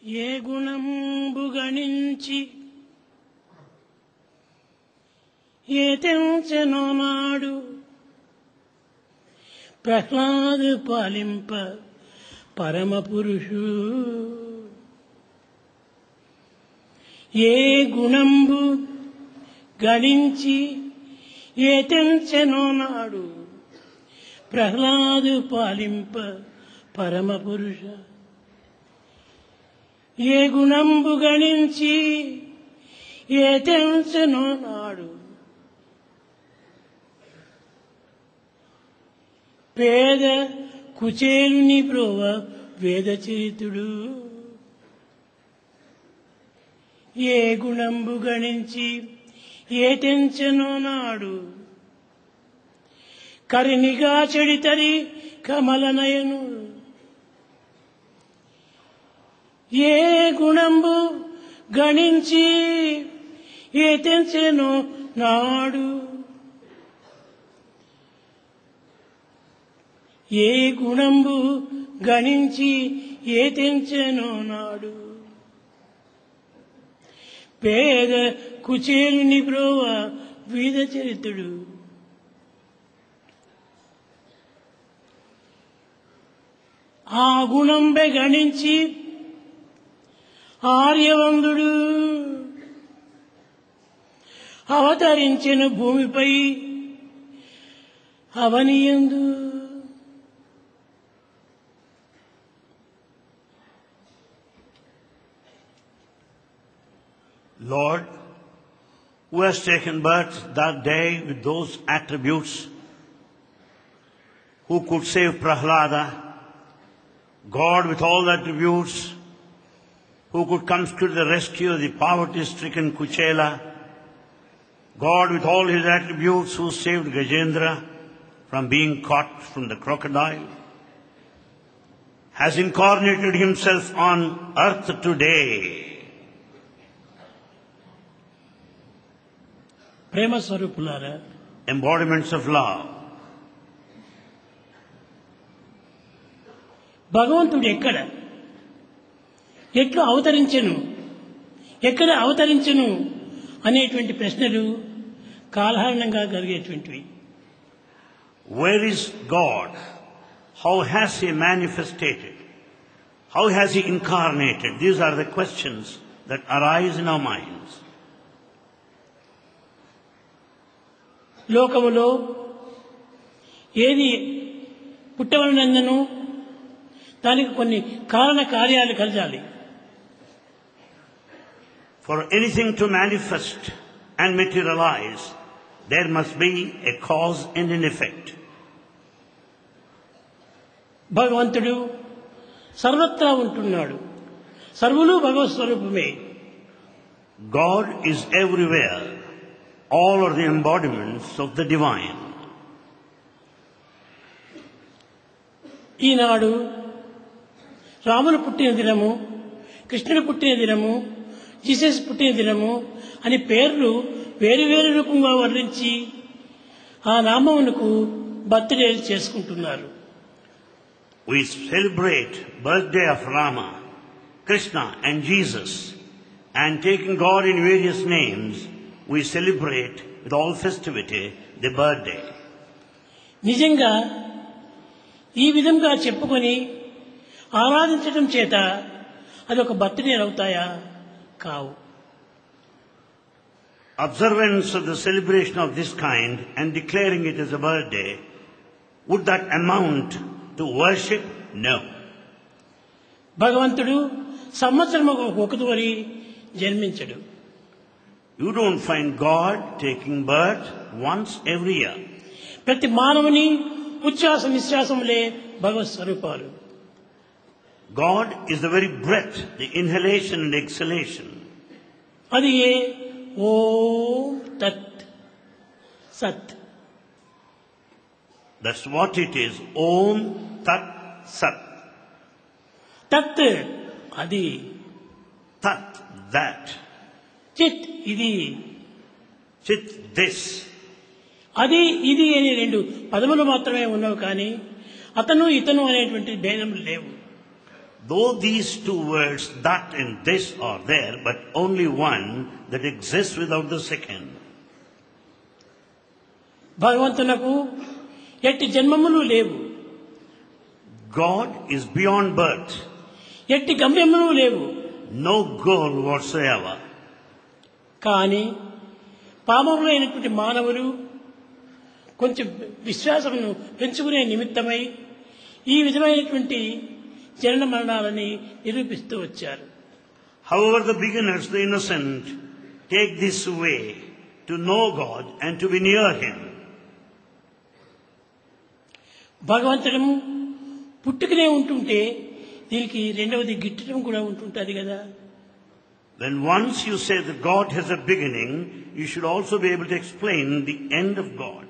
ఏ గుణంబు గణించి ఏ తెంచెనో నాడు ప్రహ్లాదు పాలింప పరమ పురుషు. ఏ గుణంబు గణించి ఏ తెంచెనో నాడు ప్రహ్లాదు పాలింప పరమ పురుష. ఏ గుణంబు గణించి ఏ తెంచెనో నాడు పేద కుచేలుని బ్రోవ వేదచరితుడు. ఏ గుణంబు గణించి ఏ తెంచెనో నాడు కరినిగా చెడితరి కమలనయను. ఏ గుణంబు గణించి ఏ తెంచెనో నాడు ఏ గుణంబు గణించి ఏ తెంచెనో నాడు పేద కుచేలుని బ్రోవ వీధచరితుడు. ఆ గుణంబె గణించి ఆర్యవందుడు అవతరించిన భూమిపై అవనియందు. Lord, who has taken birth that day with those attributes, who could save Prahlada, God with all the attributes, who could come to the rescue of the poverty-stricken Kuchela, God with all his attributes, who saved Gajendra from being caught from the crocodile, has incarnated himself on earth today. ప్రేమ స్వరూపులారా, Embodiments of love. భగవంతుడు ఎట్లా అవతరించెను, ఎక్కడ అవతరించెను అనేటువంటి ప్రశ్నలు కాలహరణంగా కలిగేటువంటివి. Where is God? How has he manifested? How has he incarnated? These are the questions that arise in our minds. లోకములో ఏది పుట్టవలనను దానికి కొన్ని కారణ కార్యాలు కలగాలి. For anything to manifest and materialize, there must be a cause and an effect. భగవంతుడు సర్వత్రా ఉంటున్నాడు. సర్వులు భగవత్ స్వరూపమే. God is everywhere. All are the embodiments of the divine. ఈనాడు రాముడు పుట్టిన దినము, కృష్ణుడు పుట్టిన దినము, జీసస్ పుట్టిన దినము అని పేర్లు వేరు వేరు రూపంగా వర్ణించి ఆ నామమునకు బర్త్డేలు చేసుకుంటున్నారు. We celebrate birthday of Rama, Krishna and Jesus, and taking God in various names, we celebrate with all festivity the birthday. నిజంగా ఈ విధంగా చెప్పుకొని ఆరాధించడం చేత అదొక బర్త్డే అవుతాయా? కావు. Observance of the celebration of this kind and declaring it as a birthday, would that amount to worship? No. భగవంతుడు సంవత్సరం ఒకసారి జన్మించడు. You don't find God taking birth once every year. ప్రతి మానవుని ఉచ్ఛ్వాస నిశ్వాసములే భగవత్ స్వరూపాలు. God is the very breath, the inhalation and exhalation. అది ఏ ఓం తత్ సత్. That's what it is. Om Tat Sat. తత్ అది, Tat that. చిత్ ఇది, Chit this. అది ఇది అనే రెండు పదములు మాత్రమే ఉన్నవి, కానీ అతను ఇతను అనేటువంటి భేదములు లేవు. Though these two words, that and this, are there, but only one that exists without the second. భగవంతునకు ఎట్టి జన్మములు లేవు, God is beyond birth, ఎట్టి గమ్యములు లేవు. no goal whatsoever. కానీ పామరులైనటువంటి మానవులు కొంచెం విశ్వాసమును పెంచుకునే నిమిత్తమై ఈ విధమైనటువంటి జనన మరణాలని నిరూపిస్తూ వచ్చారు. However, the beginners, the innocent, take this way to know God and to be near Him. భగవంతుడము పుట్టుకనే ఉంటుంటే దీనికి రెండవది గిట్టడం కూడా ఉంటుంటుంది కదా. When once you say that God has a beginning, you should also be able to explain the end of God.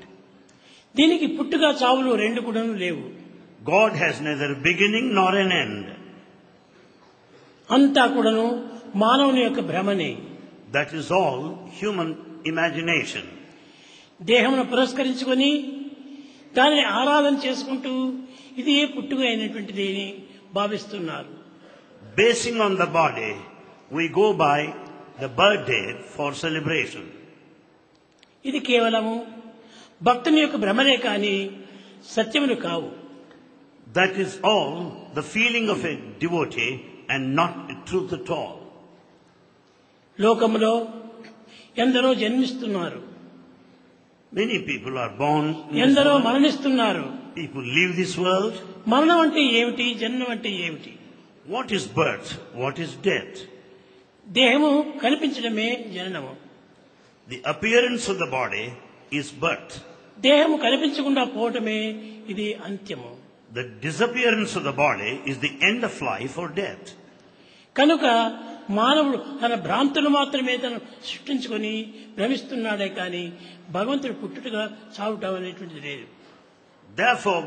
దీనికి పుట్టుక చావులు రెండు కూడా లేవు. God has neither a beginning nor an end. అంతా కూడాను మానవుని యొక్క భ్రమనే. That is all human imagination. దేహమును పురస్కరించుకొని దానిని ఆరాధన చేసుకుంటూ ఇది ఏ పుట్టుక అయినటువంటిది అని భావిస్తున్నారు. Basing on the body, we go by the birthday for celebration. ఇది కేవలము భక్తుని యొక్క భ్రమనే కానీ సత్యములు కావు. That is all the feeling of a devotee and not the truth at all. లోకములో ఎందరో జన్మిస్తున్నారు, Many people are born in this ఎందరో world. మరణిస్తున్నారు. People leave this world. మరణం అంటే ఏమిటి, జననం అంటే ఏమిటి? What is birth? What is death? దేహము కనిపించడమే జననము. The appearance of the body is birth. దేహము కనిపించకుండా పోవటమే ఇది అంత్యము. The disappearance of the body is the end of life or death. కనుక మానవుడు తన భ్రాంతులు మాత్రమే తను సృష్టించుకొని భ్రమిస్తున్నాడే కానీ భగవంతుడు పుట్టుటగా చావుట అనేటువంటిది లేదు. Therefore,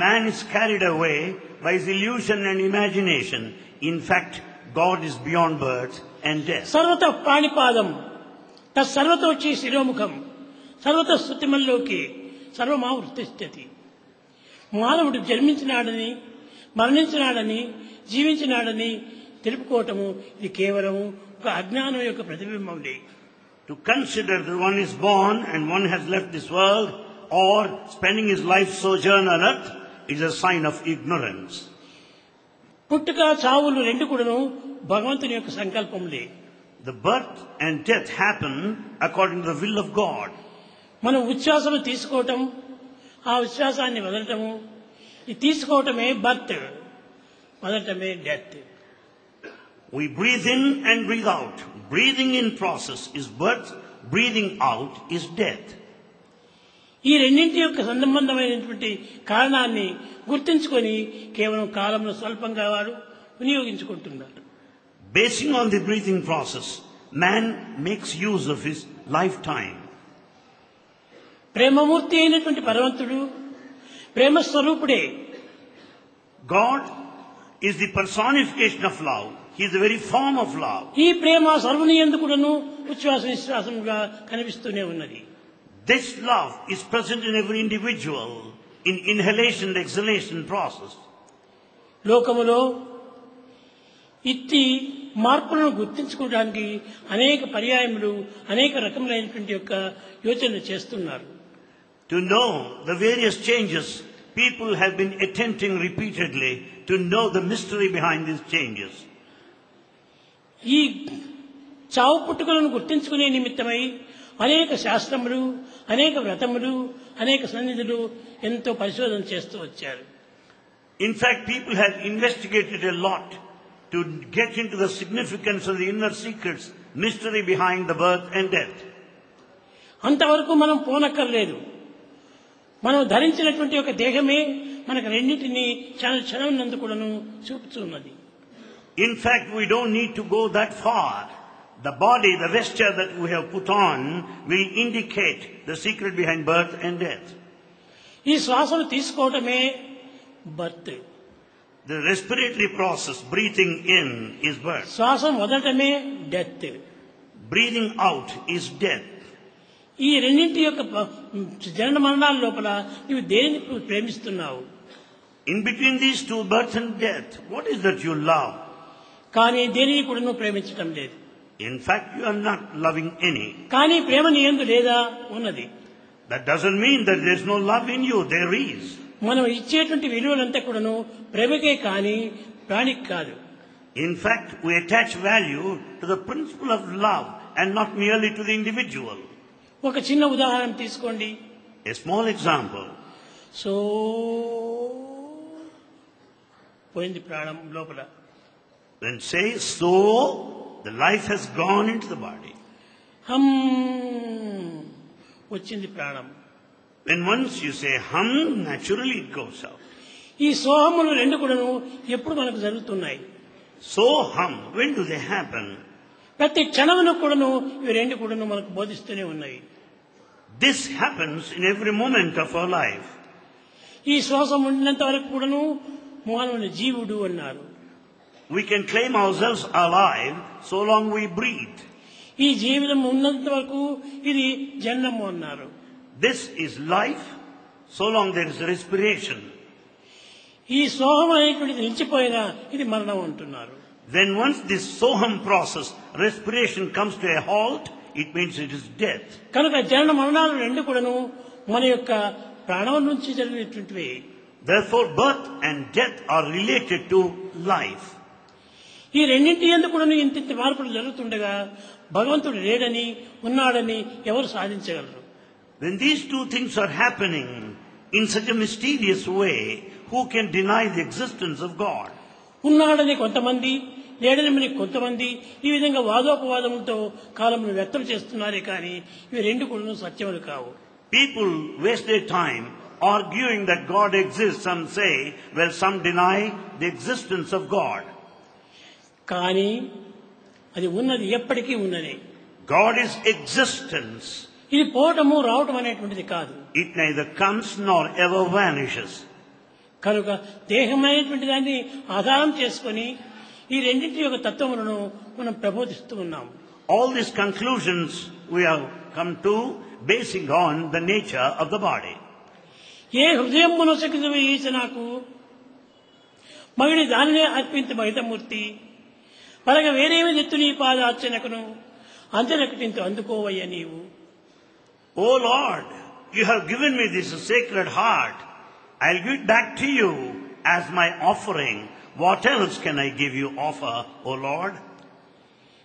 man is carried away by his illusion and imagination. In fact, God is beyond birth and death. సర్వత పాణిపాదం తత్సర్వతోచి శిరోముఖం సర్వత స్తుతిమల్లోకి సర్వమావృతిష్ఠతి. మానవుడు జన్మించినాడని, మరణించినాడని, జీవించినాడని తెలుపుకోవటము ఇది కేవలం ఒక అజ్ఞానం యొక్క ప్రతిబింబంలే. To consider that one is born and one has left this world or spending his life sojourn on earth is a sign of ignorance. పుట్టుక చావులు రెండు కూడాను భగవంతుని యొక్క సంకల్పములే. The birth and death happen according to the will of God. మనం ఉచ్ఛ్వాసము తీసుకోవటం, ఆ ఉచ్ఛ్వాసాన్ని వదలటము, ఇది తీసుకోవటమే బర్త్, వదలటమే death. We breathe in and breathe out. Breathing in process is birth, breathing out is death. ఈ రెండింటి యొక్క సంబంధమైనటువంటి కారణాన్ని గుర్తించుకొని కేవలం కాలంలో స్వల్పంగా వాడు వినియోగించుకుంటున్నారు. Basing on the breathing process, man makes use of his lifetime. ప్రేమమూర్తి అయినటువంటి భగవంతుడు ప్రేమ స్వరూపుడే. God is the personification of love. He is the very form of love. ఈ ప్రేమ సర్వుని యందు కూడాను ఉచ్ఛ్వాస నిశ్వాసముగా కనిపిస్తూనే ఉన్నది. This love is present in every individual in inhalation and exhalation process. లోకములో ఇట్టి మార్పులను గుర్తించుకోవడానికి అనేక పర్యాయములు అనేక రకములైనటువంటి యొక్క యోచనలు చేస్తున్నారు. To know the various changes, people have been attempting repeatedly to know the mystery behind these changes. ఈ చావు పుట్టుకలను గుర్తించుకునే నిమిత్తమై అనేక శాస్త్రములు, అనేక వ్రతములు, అనేక సన్నిధులు ఎంతో పరిశోధన చేస్తూ వచ్చారు. In fact, people have investigated a lot to get into the significance of the inner secrets, mystery behind the birth and death. అంతవరకు మనం పోనక్కర్లేదు. మనం ధరించినటువంటి ఒక దేహమే మనకు రెండింటినీ క్షణం నందు కూడాను చూపుతున్నది. In fact, we don't need to go that far. The body, the vesture that we have put on will indicate the secret behind birth and death. ఈ శ్వాసను తీసుకోవటమే birth, The respiratory process, breathing in, is birth. శ్వాసం వదలటమే death. Breathing out is death. ఈ రెండింటి యొక్క జనన మరణాల లోపల నీవు దేనిని ప్రేమిస్తున్నావు? In between these two, birth and death, what is that you love? కానీ దేనిని కూడా నువ్వు ప్రేమించటం లేదు. In fact, you are not loving any. కానీ ప్రేమ నీ యందు లేదా? ఉన్నది. That doesn't mean that there is no love in you. There is. మనం ఇచ్చేటువంటి విలువలంతా కూడాను ప్రేమకే కానీ ప్రాణికి కాదు. In fact, we attach value to the principle of love and not merely to the individual. ఒక చిన్న ఉదాహరణ తీసుకోండి. A small example. సో పోయింది ప్రాణం లోపల. When say so, the life has gone into the body. హమ్ వచ్చింది ప్రాణం. When once you say hum, naturally it goes out. ఈ సోహములు రెండు కూడాను ఎప్పుడు మనకు జరుగుతున్నాయి? So hum, when do they happen? ప్రతి క్షణమును కూడాను ఇవి రెండు కూడాను మనకు బోధిస్తూనే ఉన్నాయి. This happens in every moment of our life. ఈ శ్వాసం ఉండినంత వరకు కూడాను మానవుని జీవుడు అన్నారు. We can claim ourselves alive so long we breathe. ఈ జీవితం ఉన్నంత వరకు ఇది జన్మము అన్నారు. This is life so long there is respiration. ఈ సోహం అనేటువంటిది నిలిచిపోయినా ఇది మరణం అంటున్నారు. Then once this soham process, respiration comes to a halt, it means it is death. కనుక జనన మరణాలు రెండు కూడాను మన యొక్క ప్రాణం నుంచి జరిగినటువంటివి. Therefore birth and death are related to life. ఈ రెండింటి యందు కూడా ఇంత మార్పులు జరుగుతుండగా భగవంతుడు లేడని ఉన్నాడని ఎవరు సాధించగలరు? When these two things are happening in such a mysterious way, who can deny the existence of God? ఉన్నాడని కొంతమంది, లేడని కొంతమంది ఈ విధంగా వాదోపవాదములతో కాలమును వ్యక్తం చేస్తున్నారే కానీ ఇవి రెండు కూడా సత్యములు కావు. People waste their time arguing that God exists. Some say, well, some deny the existence of God. కానీ అది ఉన్నది, ఎప్పటికీ ఉన్నది. God is existence. ఇది పోవటము రావటం అనేటువంటిది కాదు. It neither comes nor ever vanishes. కనుక దేహమైనటువంటి దాన్ని ఆధారం చేసుకొని ఈ రెండింటి యొక్క తత్వములను మనం ప్రబోధిస్తూ ఉన్నాం. All these conclusions we have come to basing on the nature of the body. ఏ హృదయం మనసకిది ఈస నాకు మగిడి దానినే అర్పింత మహితమూర్తి పరగ వేరేమి నెత్తు నీ పాదార్చనకును అంతనకటింత అందుకోవయ్య నీవు. O Lord, you have given me this sacred heart. I'll give it back to you as my offering. What else can I give you offer, O Lord?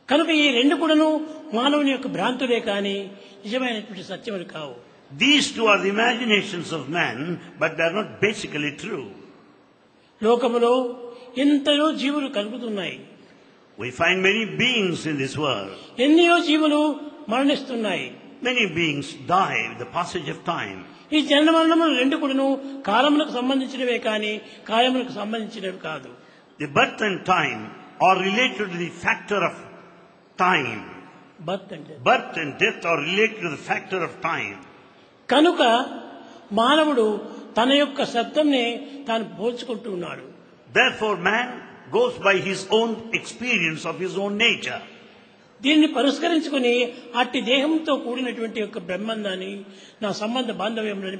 కనుక ఈ రెండు కూడాను మానవుని యొక్క భ్రాంతులే కానీ నిజమైనటువంటి సత్యములు కావు. These two are the imaginations of man, but they are not basically true. లోకములో ఎంతయో జీవులు కలుగుతున్నాయి. We find many beings in this world. ఎన్నో జీవులు మరణిస్తున్నాయి. Many beings die with the passage of time. ఈ జనన మరణములు రెండు కూడాను కాలములకు సంబంధించినవే కానీ కాయములకు సంబంధించినవి కాదు. The birth and time are related to the factor of time. Birth and death are related to the factor of time. కనుక మానవుడు తన యొక్క శబ్దంనే తాను పోల్చుకుంటూ ఉన్నాడు. Therefore man goes by his own experience of his own nature. దీన్ని పరిష్కరించుకుని అట్టి దేహంతో కూడినటువంటి యొక్క బ్రహ్మాండాన్ని నా సంబంధ బాంధవ్యములని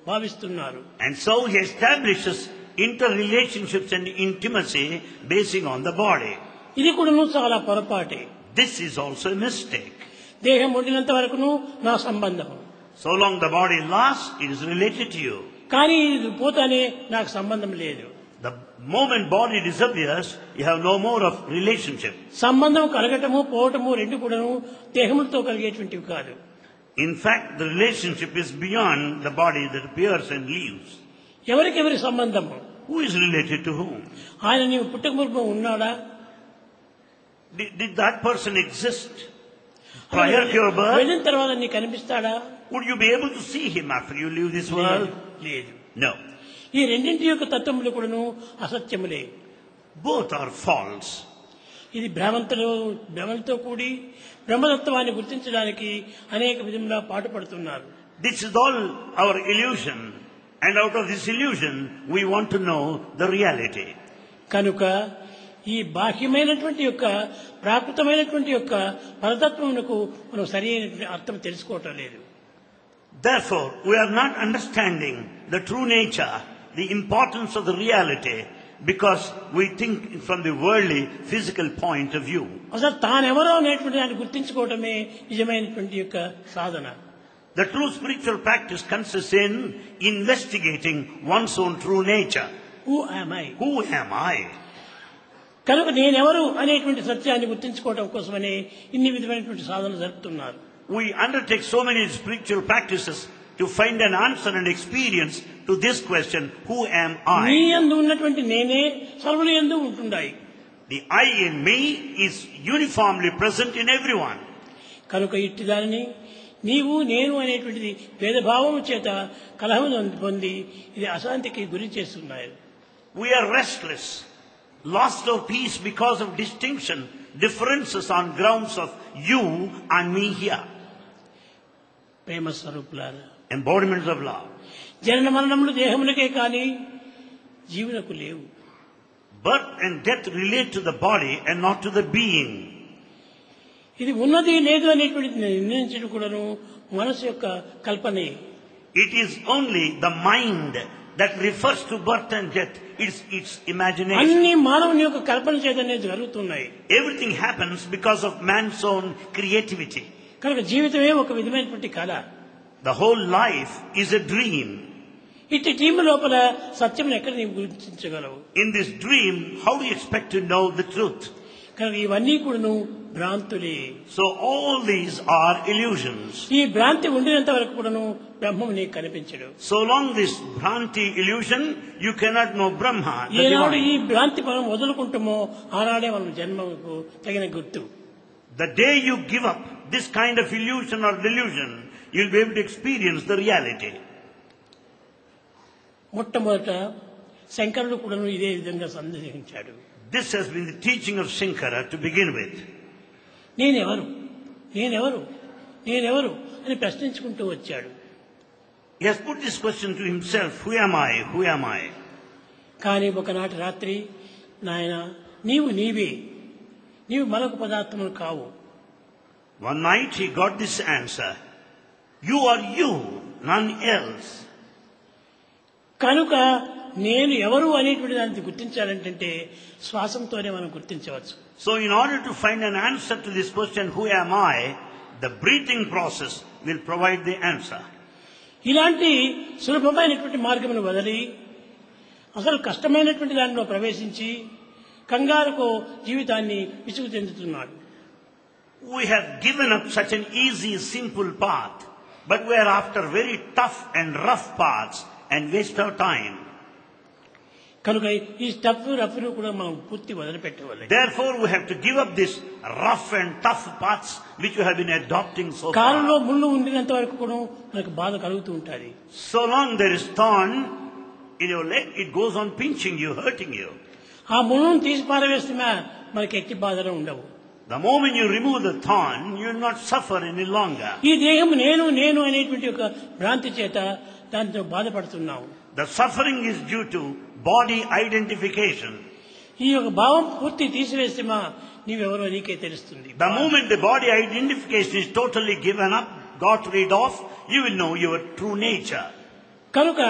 భావిస్తున్నారు. And so he establishes interrelationships and intimacy basing on the body. ఇది కూడాను చాలా పొరపాటే. This is also a mistake. దేహం ఉండినంత వరకును నా సంబంధము. So long the body lasts, it is related to you. కానీ ఇది పోతానే నాకు సంబంధం లేదు. The moment body disappears, you have no more of relationship. సంబంధం కలగటము పోవటము రెండు కూడాను దేహములతో కలిగేటువంటివి కాదు. In fact, the relationship is beyond the body that appears and leaves. ఎవరికెవరి సంబంధము? Who is related to whom? ఆయన నీవు పుట్టక పూర్వం ఉన్నాడా? Did that person exist prior to your birth? వెళ్ళిన తర్వాత నీకు కనిపిస్తాడా? Would you be able to see him after you leave this world? లేదు. No. ఈ రెండింటి యొక్క తత్వములు కూడాను అసత్యములే. Both are false. ఇది భ్రమలతో కూడి బ్రహ్మతత్వాన్ని గుర్తించడానికి అనేక విధంగా పాటుపడుతున్నారు. This is all our illusion, and out of this illusion we want to know the reality. కనుక ఈ బాహ్యమైనటువంటి యొక్క ప్రాకృతమైనటువంటి యొక్క పరతత్వమునకు మనం సరైనటువంటి అర్థం తెలుసుకోవటం లేదు. Therefore, we are not understanding the true nature the importance of the reality because we think from the worldly, physical point of view. అసలు తానెవరో అనేటువంటి దాన్ని గుర్తించుకోవటమే నిజమైనటువంటి యొక్క సాధన. The true spiritual practice consists in investigating one's own true nature. Who am I? Who am I? కనుక నేనెవరు అనేటువంటి సత్యాన్ని గుర్తించుకోవడం కోసమనే ఇన్ని విధమైనటువంటి సాధనలు జరుపుతున్నారు. We undertake so many spiritual practices to find an answer and experience to this question, who am నీ I? యందు ఉన్నటువంటి నేనే సర్వుని యందు ఉంటున్నాయి. The I in me is uniformly present in everyone. కనుక ఇట్టి దానిని నీవు నేను అనేటువంటిది భేదభావము చేత కలహము పొంది ఇది అశాంతికి గురి చేస్తున్నాయి. We are restless, lost of peace because of distinction, differences on grounds of you and me here. ప్రేమ స్వరూపులారా, Embodiments of love. జనన మరణములు దేహములకే కానీ జీవులకు లేవు. Birth and death relate to the body and not to the being. ఇది ఉన్నది లేదు అనేటువంటిది నిర్ణయించడం కూడాను మనసు యొక్క కల్పనే. It is only the mind that refers to birth and death. It's imagination. అన్ని మానవుని యొక్క కల్పన చేతనే జరుగుతున్నాయి. Everything happens because of man's own creativity. కనుక జీవితమే ఒక విధమైనటువంటి కళ. The whole life is a dream. ఇట్టి టీం లోపల సత్యం ఎక్కడ నీవు గుర్తించగలవు? In this dream, how do you expect to know the truth? కనుక ఇవన్నీ కూడాను భ్రాంతులే. So all these are illusions. ఈ భ్రాంతి ఉండినంత వరకు కూడాను బ్రహ్మము నీకు కనిపించడు. So long this Bhranti illusion, you cannot know Brahma, the ఏనాడు ఈ divine. భ్రాంతి మనం వదులుకుంటామో ఆనాడే మనం జన్మకు తగిన గుర్తు. The day you give up this kind of illusion or delusion, you'll be able to experience the reality. మొట్టమొదట శంకరుడు కూడాను ఇదే విధంగా సందేహించాడు. This has been the teaching of Shankara to begin with. నేనెవరు నేనెవరు నేనెవరు అని ప్రశ్నించుకుంటూ వచ్చాడు. He has put this question to himself, who am I, who am I? కానీ ఒకనాటి రాత్రి నాయన నీవు నీవే, నీవు మరొక పదార్థములు కావు. One night he got this answer, you are you, none else. కనుక నేను ఎవరు అనేటువంటి దాన్ని గుర్తించాలంటే శ్వాసంతోనే మనం గుర్తించవచ్చు. So in order to find an answer to this question, who am I, the breathing process will provide the answer. ఇలాంటి సులభమైనటువంటి మార్గమును వదిలి అసలు కష్టమైనటువంటి దానిలో ప్రవేశించి కంగారుకు జీవితాన్ని విసుగు చెందుతున్నాడు. We have given up such an easy, simple path, but we are after very tough and rough paths and waste our time. కనుక ఈ టఫ్ రఫ్ను కూడా మనం పూర్తి వదిలిపెట్టవాలి. Therefore, we have to give up this rough and tough paths which we have been adopting so కారులో far. ముళ్ళు ఉండినంత వరకు కూడా మనకు బాధ కలుగుతూ ఉంటుంది. So long there is thorn in your leg, it goes on pinching you, hurting you. ఆ ముళ్ళను తీసి పారవేస్తున్నా మనకి ఎట్టి బాధలు ఉండవు. The moment you remove the thorn, you will not suffer any longer. ఈ దేహం నేను నేను అనేటువంటి ఒక భ్రాంతి చేత దాంతో బాధపడుతున్నావు. The suffering is due to body identification. ఈ యొక్క భావం పూర్తి తీసివేస్తే నీవెవరో నీకే తెలుస్తుంది. The moment the body identification is totally given up, got rid of, you will know your true nature. కనుక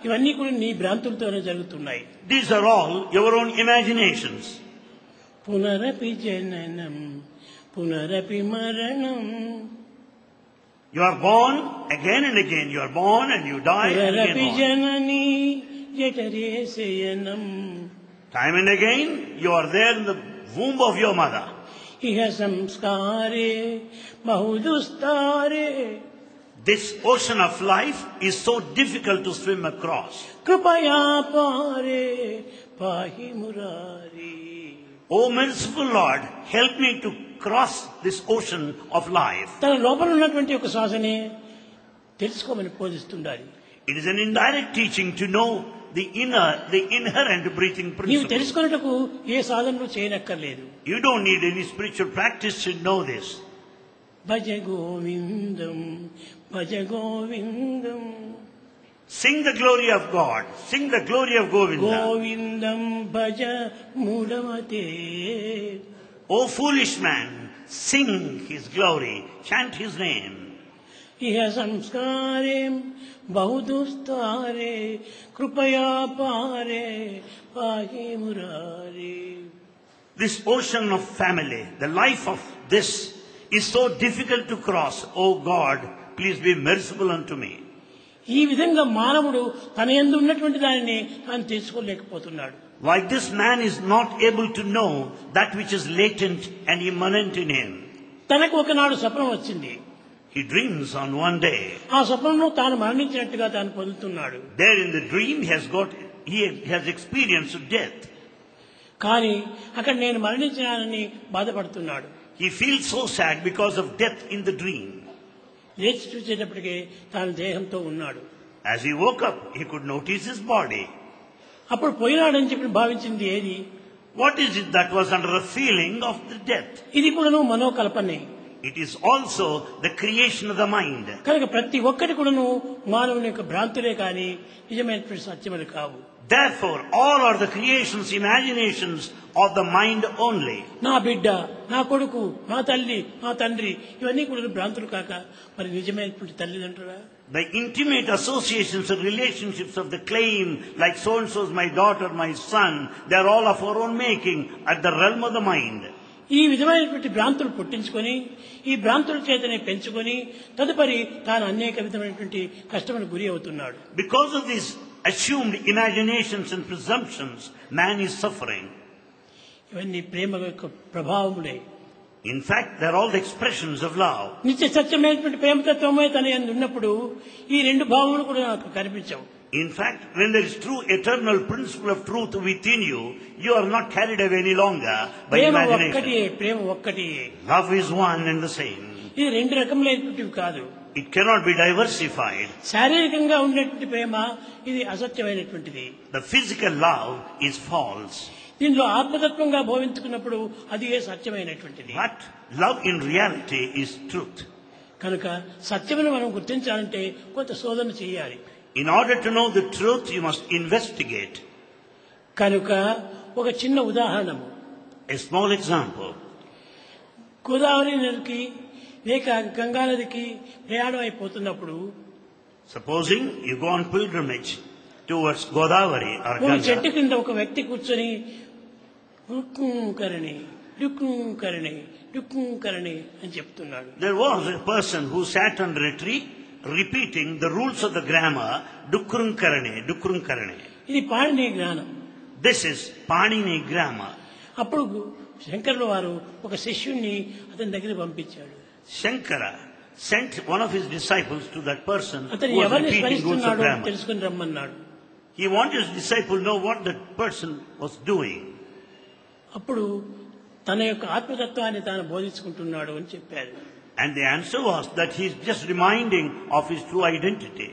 ఇవన్నీ కూడా నీ భ్రాంతులతోనే జరుగుతున్నాయి. These are all your own imaginations. పునరపి జననం పునరపి మరణం. You are born again and again. You are born and you die and పునరపి again. Janani జఠరే శయనం. Time and again, you are there in the womb of your mother. ఇహ సంస్కారే బహుదుస్తారే. This ocean of life is so difficult to swim across. కృపయా పారే పాహి Murari. O merciful Lord, help me to cross this ocean of life. తన లోపల ఉన్నటువంటి ఒక శ్వాసనే తెలుసుకోమని బోధిస్తుండాలి. It is an indirect teaching to know the inherent breathing నీవు principle. తెలుసుకున్నట్టుకు ఏ సాధనలు చేయనక్కర్లేదు. You don't need any spiritual practice to know this. Bhaja Govindam Bhaja Govindam. Sing the glory of God. Sing the glory of Govinda. Govindam Bhaja మూఢమతే. O foolish man, sing his glory. Chant his name. ఇహ సంస్కారే బహుదుస్తారే కృపయా పారే పాహి మురారే. This ocean of family, the life of this is so difficult to cross. Oh God, please be merciful unto me. ఈ విధంగా మానవుడు తన యందు ఉన్నటువంటి దానిని తాను తెలుసుకోలేకపోతున్నాడు. Like this man is not able to know that which is latent and immanent in him. తనకు ఒకనాడు స్వప్నం వచ్చింది. He dreams on one day. ఆ స్వప్నంలో తాను మరణించినట్టుగా తాను పొందుతున్నాడు. There in the dream he has experienced death. కానీ అక్కడ నేను మరణించినానని బాధపడుతున్నాడు. He feels so sad because of death in the dream. లేచి చూసేటప్పటికే తాను దేహంతో ఉన్నాడు. As he woke up, he could notice his body. అప్పుడు పోయినాడని చెప్పి భావించింది ఏది? What is it that was under the feeling of the death? ఇది కూడాను మనోకల్పనే. It is also the creation of the mind. కనుక ప్రతి ఒక్కటి కూడాను మానవుని యొక్క భ్రాంతులే కానీ నిజమైనటువంటి సత్యములు కావు. Therefore, all are the creations, imaginations of the mind only. నా బిడ్డ, నా కొడుకు, నా తల్లి, నా తండ్రి ఇవన్నీ కూడా భ్రాంతులు కాక మరి నిజమైనటువంటి తల్లిదండ్రులా? The intimate associations and relationships of the claim, like so-and-so is my daughter, my son, they are all of our own making at the realm of the mind. ఈ విధమైనటువంటి భ్రాంతులు పుట్టించుకొని ఈ భ్రాంతుల చేతనే పెంచుకొని తదుపరి తాను అనేక విధమైనటువంటి కష్టములకు గురి అవుతున్నాడు. Because of these assumed imaginations and presumptions, man is suffering. ఇవన్నీ ప్రేమ యొక్క ప్రభావములే. In fact, they are all the expressions of love. నిత్య సత్యమైనటువంటి ప్రేమతత్వమే తన యందు ఉన్నప్పుడు ఈ రెండు భావములు కూడా నాకు కనిపించవు. In fact, when there is true eternal principle of truth within you, you are not carried away any longer by imagination. Prema ఒక్కటియే. Love is one and the same. ఇది రెండు రకములైనటువంటివి కాదు. It cannot be diversified. శారీరకంగా ఉండేటువంటి ప్రేమ ఇది అసత్యమైనటువంటిది. The physical love is false. దీనిలో ఆత్మతత్వంగా భావించుకున్నప్పుడు అది సత్యమైనటువంటిది. But love in reality is truth. కనుక సత్యమును మనం గుర్తించాలంటే కొంత శోధన చేయాలి. In order to know the truth, you must investigate. కనుక ఒక చిన్న ఉదాహరణము. A small example. గోదావరి నదికి లేక గంగా నదికి ప్రయాణం అయిపోతున్నప్పుడు Supposing you go on pilgrimage towards Godavari or ఒక చెట్టు Ganga. కింద ఒక వ్యక్తి కూర్చొని కరణి కరణి కరణి అని చెప్తున్నాడు. There was a person who sat under a tree repeating the rules of the grammar, Dukrum Karane. ఇది పాణిని జ్ఞానం. This is Panini grammar. అప్పుడు శంకరుల వారు ఒక శిష్యుణ్ణి అతని దగ్గర పంపించాడు. Shankara sent one of his disciples to that person అతను who was ఎవరిని repeating rules of స్మరిస్తున్నాడో grammar. తెలుసుకుని రమ్మన్నాడు. He wanted his disciple to know what that person was doing. అప్పుడు తన యొక్క ఆత్మతత్వాన్ని తాను బోధించుకుంటున్నాడు అని చెప్పారు. And the answer was that he is just reminding of his true identity.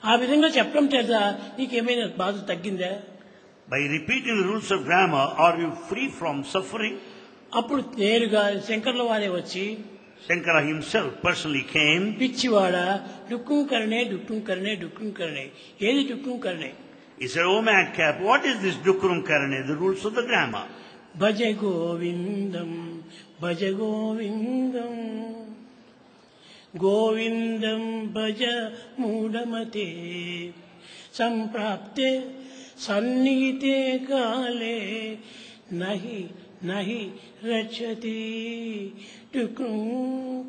ఆ విధంగా చెప్పడం చేత నీకేమైనా బాధ తగ్గిందా? By repeating the rules of grammar, are you free from suffering? అప్పుడు నేరుగా శంకర్ల వారే వచ్చి Shankara himself personally came. పిచ్చివాడ డుక్కుం కరణే ఏది డుక్కుం కరణే? He said, "Oh madcap, what is this Dukrum Karane, the rules of the grammar?" భజ గోవిందం గోవిందం భజ మూఢమతే సంప్రాప్తే సన్నిహితే కాలే నహి నహి రక్షతి డుక్కుం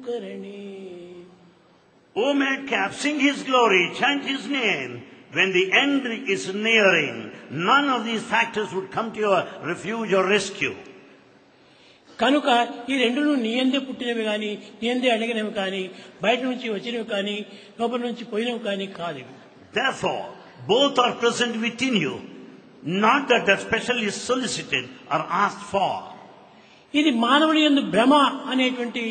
కరణే. O madcap, sing his glory, chant his name. When the end is nearing, none of these factors would come to your refuge or rescue. కనుక ఈ రెండును నీయందే పుట్టినవి కానీ నీయందే అడిగినవి కానీ బయట నుంచి వచ్చినవి కానీ లోపల నుంచి పోయినవి కానీ కాదు. Therefore, both are present within you, not that they're specially solicited or asked for. ఇది మానవుడి యందు భ్రమ అనేటువంటి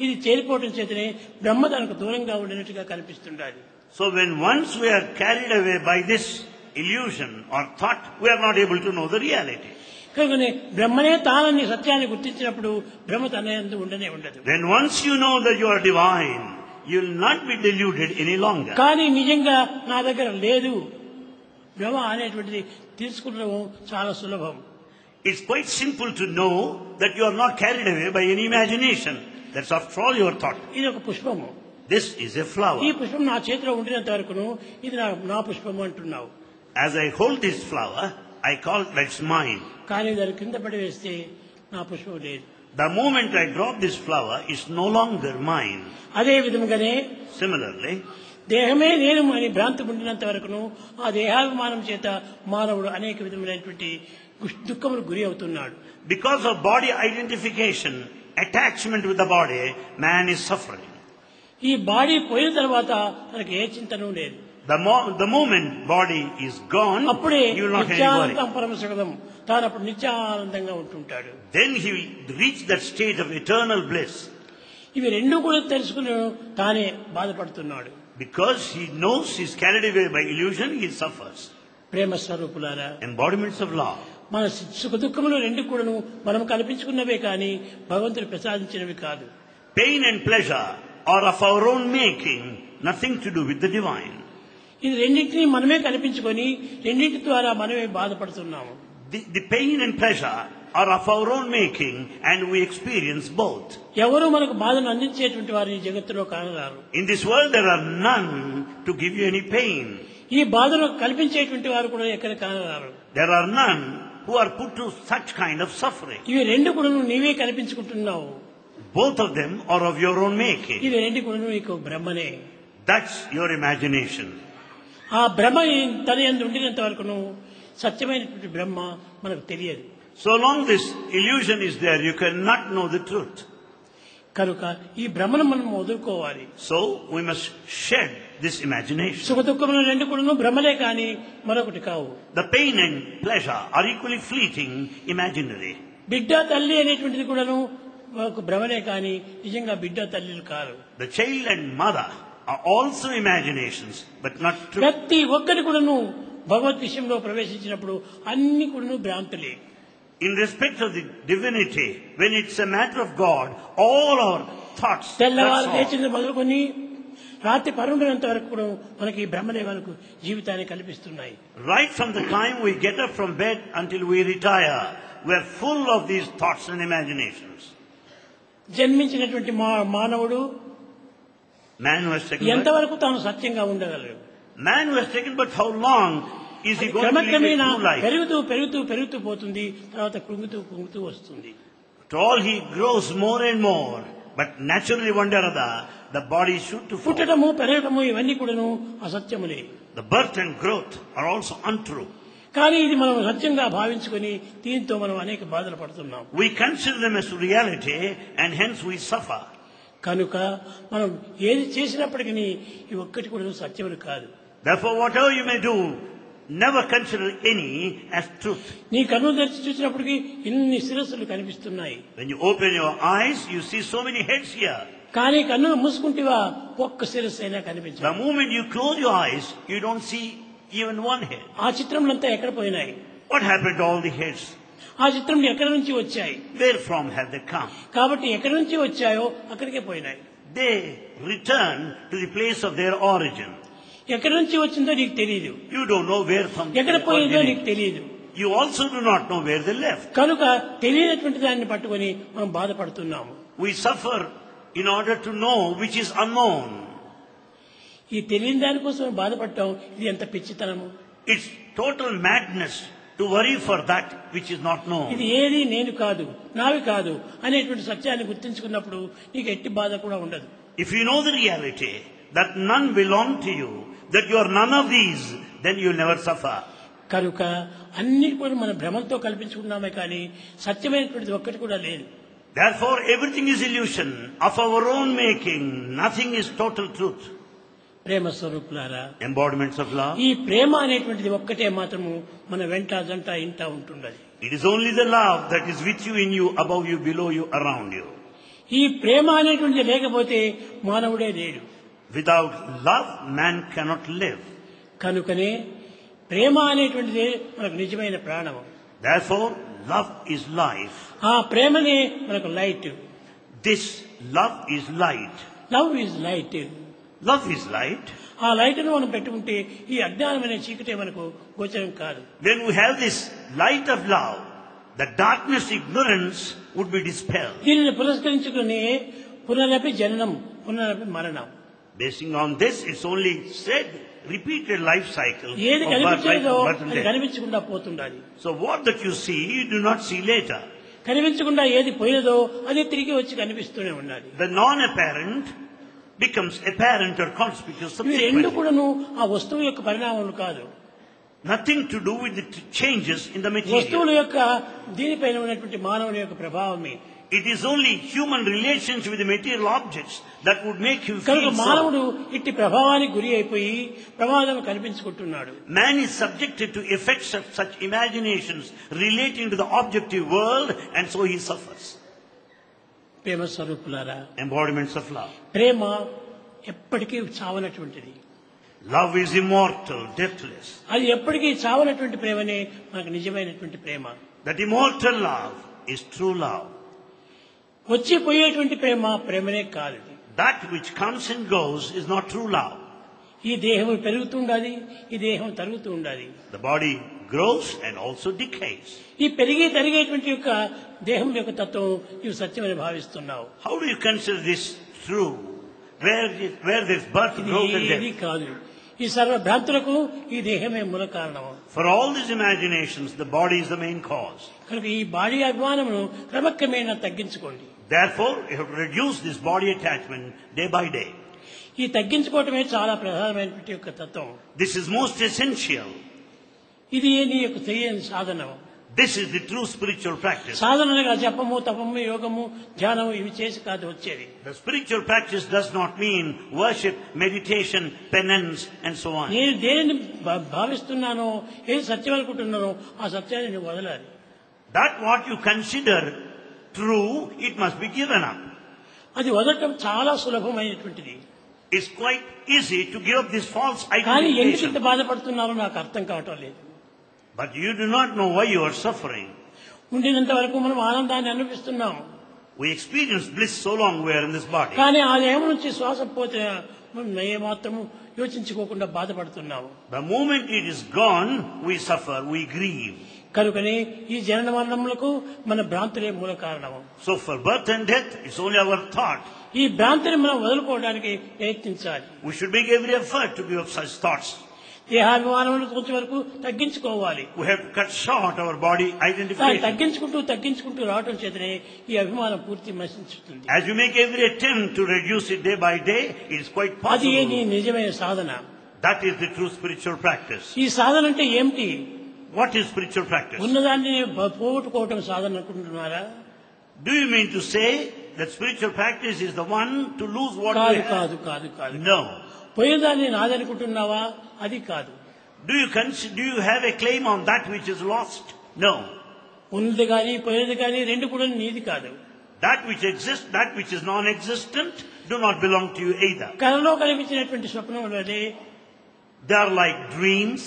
ఇది చేరిపోవడం చేతనే బ్రహ్మ తనకు దూరంగా ఉండినట్టుగా కనిపిస్తుండాలి. So when once we are carried away by this illusion or thought, we are not able to know the reality. కనుకనే బ్రహ్మనే తానని సత్యాన్ని గుర్తించినప్పుడు బ్రహ్మ తన యందు ఉండనే ఉండదు. When once you know that you are divine, you will not be deluded any longer. కానీ నిజంగా నా దగ్గర లేదు భ్రమ అనేటువంటిది తీసుకుంటడం చాలా సులభం. It's quite simple to know that you are not carried away by any imagination. That's after all your thought. ఇది ఒక పుష్పము. This is a ఈ flower. పుష్పం నా చేతిలో ఉండినంత వరకును ఇది నా పుష్పం అంటున్నావు. As I hold this flower, I call that's mine. కానీ దాని కింద పడి వేస్తే నా పుష్పం లేదు. The moment I drop this flower, it's no longer mine. అదే విధముగానే Similarly, దేహమే నేను అని భ్రాంతి ఉండినంత వరకును ఆ దేహాభిమానం చేత మానవుడు అనేక విధములైనటువంటి దుఃఖములకు గురి అవుతున్నాడు. because of body identification, attachment with the body, man is suffering. ఈ బాడీ పోయిన తర్వాత తనకి ఏ చింతను లేదు. The moment body is gone, అప్పుడే he will not have any Nityanandam worry. పరమసుఖం, తాను అప్పుడు నిత్యానందంగా ఉంటుంటాడు. Then he will reach that state of eternal bliss. ఇవి రెండు కూడా తెలుసుకుని తానే బాధపడుతున్నాడు. Because he knows he's carried away by illusion, he suffers. ప్రేమ స్వరూపులారా, Embodiments of love. మన సుఖ దుఃఖములు రెండు కూడాను మనం కల్పించుకున్నవే కానీ భగవంతుడు ప్రసాదించినవి కాదు. Pain and pleasure are of our own making, nothing to do with the divine. ఇది రెండింటినీ మనమే కల్పించుకొని రెండింటి ద్వారా మనమే బాధపడుతున్నాము. The pain and pleasure are of our own making and we experience both. ఎవరు మనకు బాధను అందించేటువంటి వారు ఈ జగత్తులో కానరారు. In this world there are none to give you any pain. ఈ బాధను కల్పించేటువంటి వారు కూడా ఎక్కడ కానరారు. There are none who are put to such kind of suffering. ఇవి రెండు కూడా నీవే కల్పించుకుంటున్నావు. Both of them are of your own making. ఇవి రెండు కూడా నీకు బ్రహ్మనే. That's your imagination. ఆ బ్రహ్మ తన యందు ఉండినంత వరకును సత్యమైనటువంటి బ్రహ్మ మనకు తెలియదు. So long this illusion is there, you cannot know the truth. కనుక ఈ బ్రహ్మను మనం వదులుకోవాలి. So we must shed this imagination. సుఖ దుఃఖములు రెండు కూడా బ్రహ్మలే కానీ మరొకటి కావు. The pain and pleasure are equally fleeting, imaginary. బిడ్డ తల్లి అనేటువంటిది కూడాను ఒక భ్రమలే కానీ నిజంగా బిడ్డ తల్లిలు కాదు. The child and mother are also imaginations, but not true. ప్రతి ఒక్కరి కూడాను భగవద్ విషయంలో ప్రవేశించినప్పుడు అన్ని కూడాను భ్రాంతులే. In respect of the divinity, when it's a matter of God, all our thoughts, తెల్లవారు that's all. లేచింది మొదలుకొని రాత్రి పరుండినంత వరకు కూడా మనకి ఈ బ్రహ్మలే మనకు జీవితాన్ని కల్పిస్తున్నాయి. Right from the time we get up from bed until we retire, we're full of these thoughts and imaginations. జన్మించినటువంటి మానవుడు Man who has taken birth, ఎంతవరకు తాను సత్యంగా ఉండగలడు? man who has taken birth, how long is he going to live a క్రమక్రమేణా true life? పెరుగుతూ పెరుగుతూ పెరుగుతూ పోతుంది, తర్వాత కృంగుతూ వస్తుంది. To all he grows more and more, but naturally one day or other, the body is shoot to fall. పుట్టడము పెరగడము ఇవన్నీ కూడాను అసత్యములే. The birth and growth are also untrue. కానీ ఇది మనం సత్యంగా భావించుకొని దీంతో మనం అనేక బాధలు పడుతున్నాం. We consider them as reality and hence we suffer. కనుక మనం ఏది చేసినప్పటికీ ఈ ఒక్కటి కూడా సత్యములు కాదు. Therefore, whatever you may do, never consider any as truth. నీ కన్ను తెరిచి చూసినప్పటికీ ఇన్ని శిరస్సులు కనిపిస్తున్నాయి. When you open your eyes, you see so many heads here. కానీ కన్ను మూసుకుంటేవా ఒక్క శిరస్సు అయినా కనిపించదు. The moment you close your eyes, you don't see even one head. ఆ చిత్రములంతా ఎక్కడ పోయినాయి? What happened to all the heads? ఆ చిత్రములు ఎక్కడి నుంచి వచ్చాయి? Where from have they come? కాబట్టి ఎక్కడి నుంచి వచ్చాయో అక్కడికే పోయినాయి. They return to the place of their origin. ఎక్కడి నుంచి వచ్చిందో నీకు తెలియదు. You don't know where from ఎక్కడ they పోయిందో నీకు originate. తెలియదు. You also do not know where they left. కనుక తెలియనటువంటి దాన్ని పట్టుకొని మనం బాధపడుతున్నాము. We suffer in order to know which is unknown. ఈ తెలియని దానికోసం బాధపడటం ఇది ఎంత పిచ్చితనము. It's total madness to worry for that which is not known. ఇది ఏది నేను కాదు, నావి కాదు అనేటువంటి సత్యాన్ని గుర్తించుకున్నప్పుడు నీకు ఎట్టి బాధ కూడా ఉండదు. If you know the reality that none belong to you, that you are none of these, then you will never suffer. కనుక అన్ని కూడా మన భ్రమంతో కల్పించుకున్నామే కానీ సత్యమైనటువంటిది ఒక్కటి కూడా లేదు. Therefore, everything is illusion of our own making. Nothing is total truth. ప్రేమ స్వరూపులారా, Embodiments of love. ఈ ప్రేమ అనేటువంటిది ఒక్కటే మాత్రము మన వెంట జంట ఇంట ఉంటున్నది. It is only the love that is with you, in you, above you, below you, around you. ఈ ప్రేమ అనేటువంటిది లేకపోతే మానవుడే లేడు. Without love, man cannot live. కనుకనే ప్రేమ అనేటువంటిది మనకు నిజమైన ప్రాణము. Therefore, love is life. ఆ ప్రేమనే మనకు light. This love is light. Love is light. Love is light. ఆ లైట్ను మనం పెట్టుకుంటే ఈ అజ్ఞానం అనే చీకటే మనకు గోచరం కాదు. When we have this light of love, the darkness, ignorance would be dispelled. దీనిని పురస్కరించుకుని పునరపి జననం పునరపి మరణం. Basing on this, it's only said, repeated life cycle ఏది of birth, life, కనిపించేదో birth and అది death. కనిపించకుండా పోతుండాలి. So what that you see, you do not see later. కనిపించకుండా ఏది పోయినదో అది తిరిగి వచ్చి కనిపిస్తూనే ఉండాలి. The non-apparent becomes apparent or conspicuous ఇవి రెండు subsequently. కూడాను ఆ వస్తువు యొక్క పరిణామాలు కాదు. Nothing to do with the changes in the material. వస్తువుల యొక్క దీనిపైన ఉన్నటువంటి మానవుని యొక్క ప్రభావమే. It is only human relations with the material objects that would make you కనుక feel so. మానవుడు ఇట్టి ప్రభావానికి గురి అయిపోయి ప్రమాదం కల్పించుకుంటున్నాడు. Man is subjected to effects of such imaginations relating to the objective world, and so he suffers. ప్రేమ స్వరూపులారా, Embodiments of love. ప్రేమ ఎప్పటికీ చావనటువంటిది. Love is immortal, deathless. అది ఎప్పటికీ చావనటువంటి ప్రేమనే మనకు నిజమైనటువంటి ప్రేమ. That immortal love is true love. వచ్చి పోయేటువంటి ప్రేమ ప్రేమనే కాదు. That which comes and goes is not true love. ఈ దేహం పెరుగుతుండాలి, ఈ దేహం తరుగుతూ ఉండాలి. The body grows and also decays. ఈ పెరిగి తరిగేటువంటి యొక్క దేహం యొక్క తత్వం నీవు సత్యమని భావిస్తున్నావు. How do you consider this true? Where there's birth, ఇది growth and ఏది death. కాదు. ఈ సర్వ భ్రాంతులకు ఈ దేహమే మూల కారణం. For all these imaginations, the body is the main cause. కనుక ఈ బాడీ అభిమానమును క్రమక్రమేణా తగ్గించుకోండి. Therefore, you have to reduce this body attachment day by day. ఈ తగ్గించుకోవటమే చాలా ప్రధానమైనటువంటి యొక్క తత్వం. This is most essential. ఇది నీ యొక్క తెలియని సాధనం. This is the true spiritual practice. సాధనగా జపము, తపము, యోగము, ధ్యానము ఇవి చేసి కాదు వచ్చేది. The spiritual practice does not mean worship, meditation, penance, and so on. నేను దేనిని భావిస్తున్నానో, ఏది సత్యం అనుకుంటున్నానో ఆ సత్యాన్ని నువ్వు వదలాలి. That what you consider true, it must be given up. అది వదలటం చాలా సులభమైనటువంటిది. It's quite easy to give up this false కానీ ఎందుకు ఇంత identification. బాధపడుతున్నారో నాకు అర్థం కావటం లేదు. But you do not know why you are suffering. ఉండినంత వరకు మనం ఆనందాన్ని అనిపిస్తున్నాం. We experience bliss so long we are in this body. కానీ ఆ దేహం నుంచి శ్వాస పోతే మనం ఏమాత్రము యోచించుకోకుండా బాధపడుతున్నాము. The moment it is gone, we suffer, we grieve. కనుకనే ఈ జనన మరణములకు మన భ్రాంతులే మూల కారణము. So for birth and death, it's only our thought. ఈ భ్రాంతిని మనం వదులుకోవడానికి ప్రయత్నించాలి. We should make every effort to give up such thoughts. దేహాభిమానములు కొంచెం వరకు తగ్గించుకోవాలి. We have to cut short our body దాన్ని identification. తగ్గించుకుంటూ రావటం చేతనే ఈ అభిమానం పూర్తి నశించుతుంది. As you make every attempt to reduce it day by day, it is quite అది నీ possible. నిజమైన సాధన. That is the true spiritual practice. ఈ సాధన అంటే ఏమిటి? What is spiritual practice? ఉన్నదాన్ని పోగొట్టుకోవటం సాధన అనుకుంటున్నారా? Do you mean to say that spiritual practice is the one to lose what కాదు we have? కాదు కాదు కాదు. No. పోయేదాన్ని నాదనుకుంటున్నావా? అది కాదు. Do you have a claim on that which is lost? No. ఉన్నది కానీ పోయేది కానీ రెండు కూడా నీది కాదు. That which exists, that which is non-existent, do not belong to you either. కలలో కనిపించినటువంటి స్వప్నములనే They are like dreams,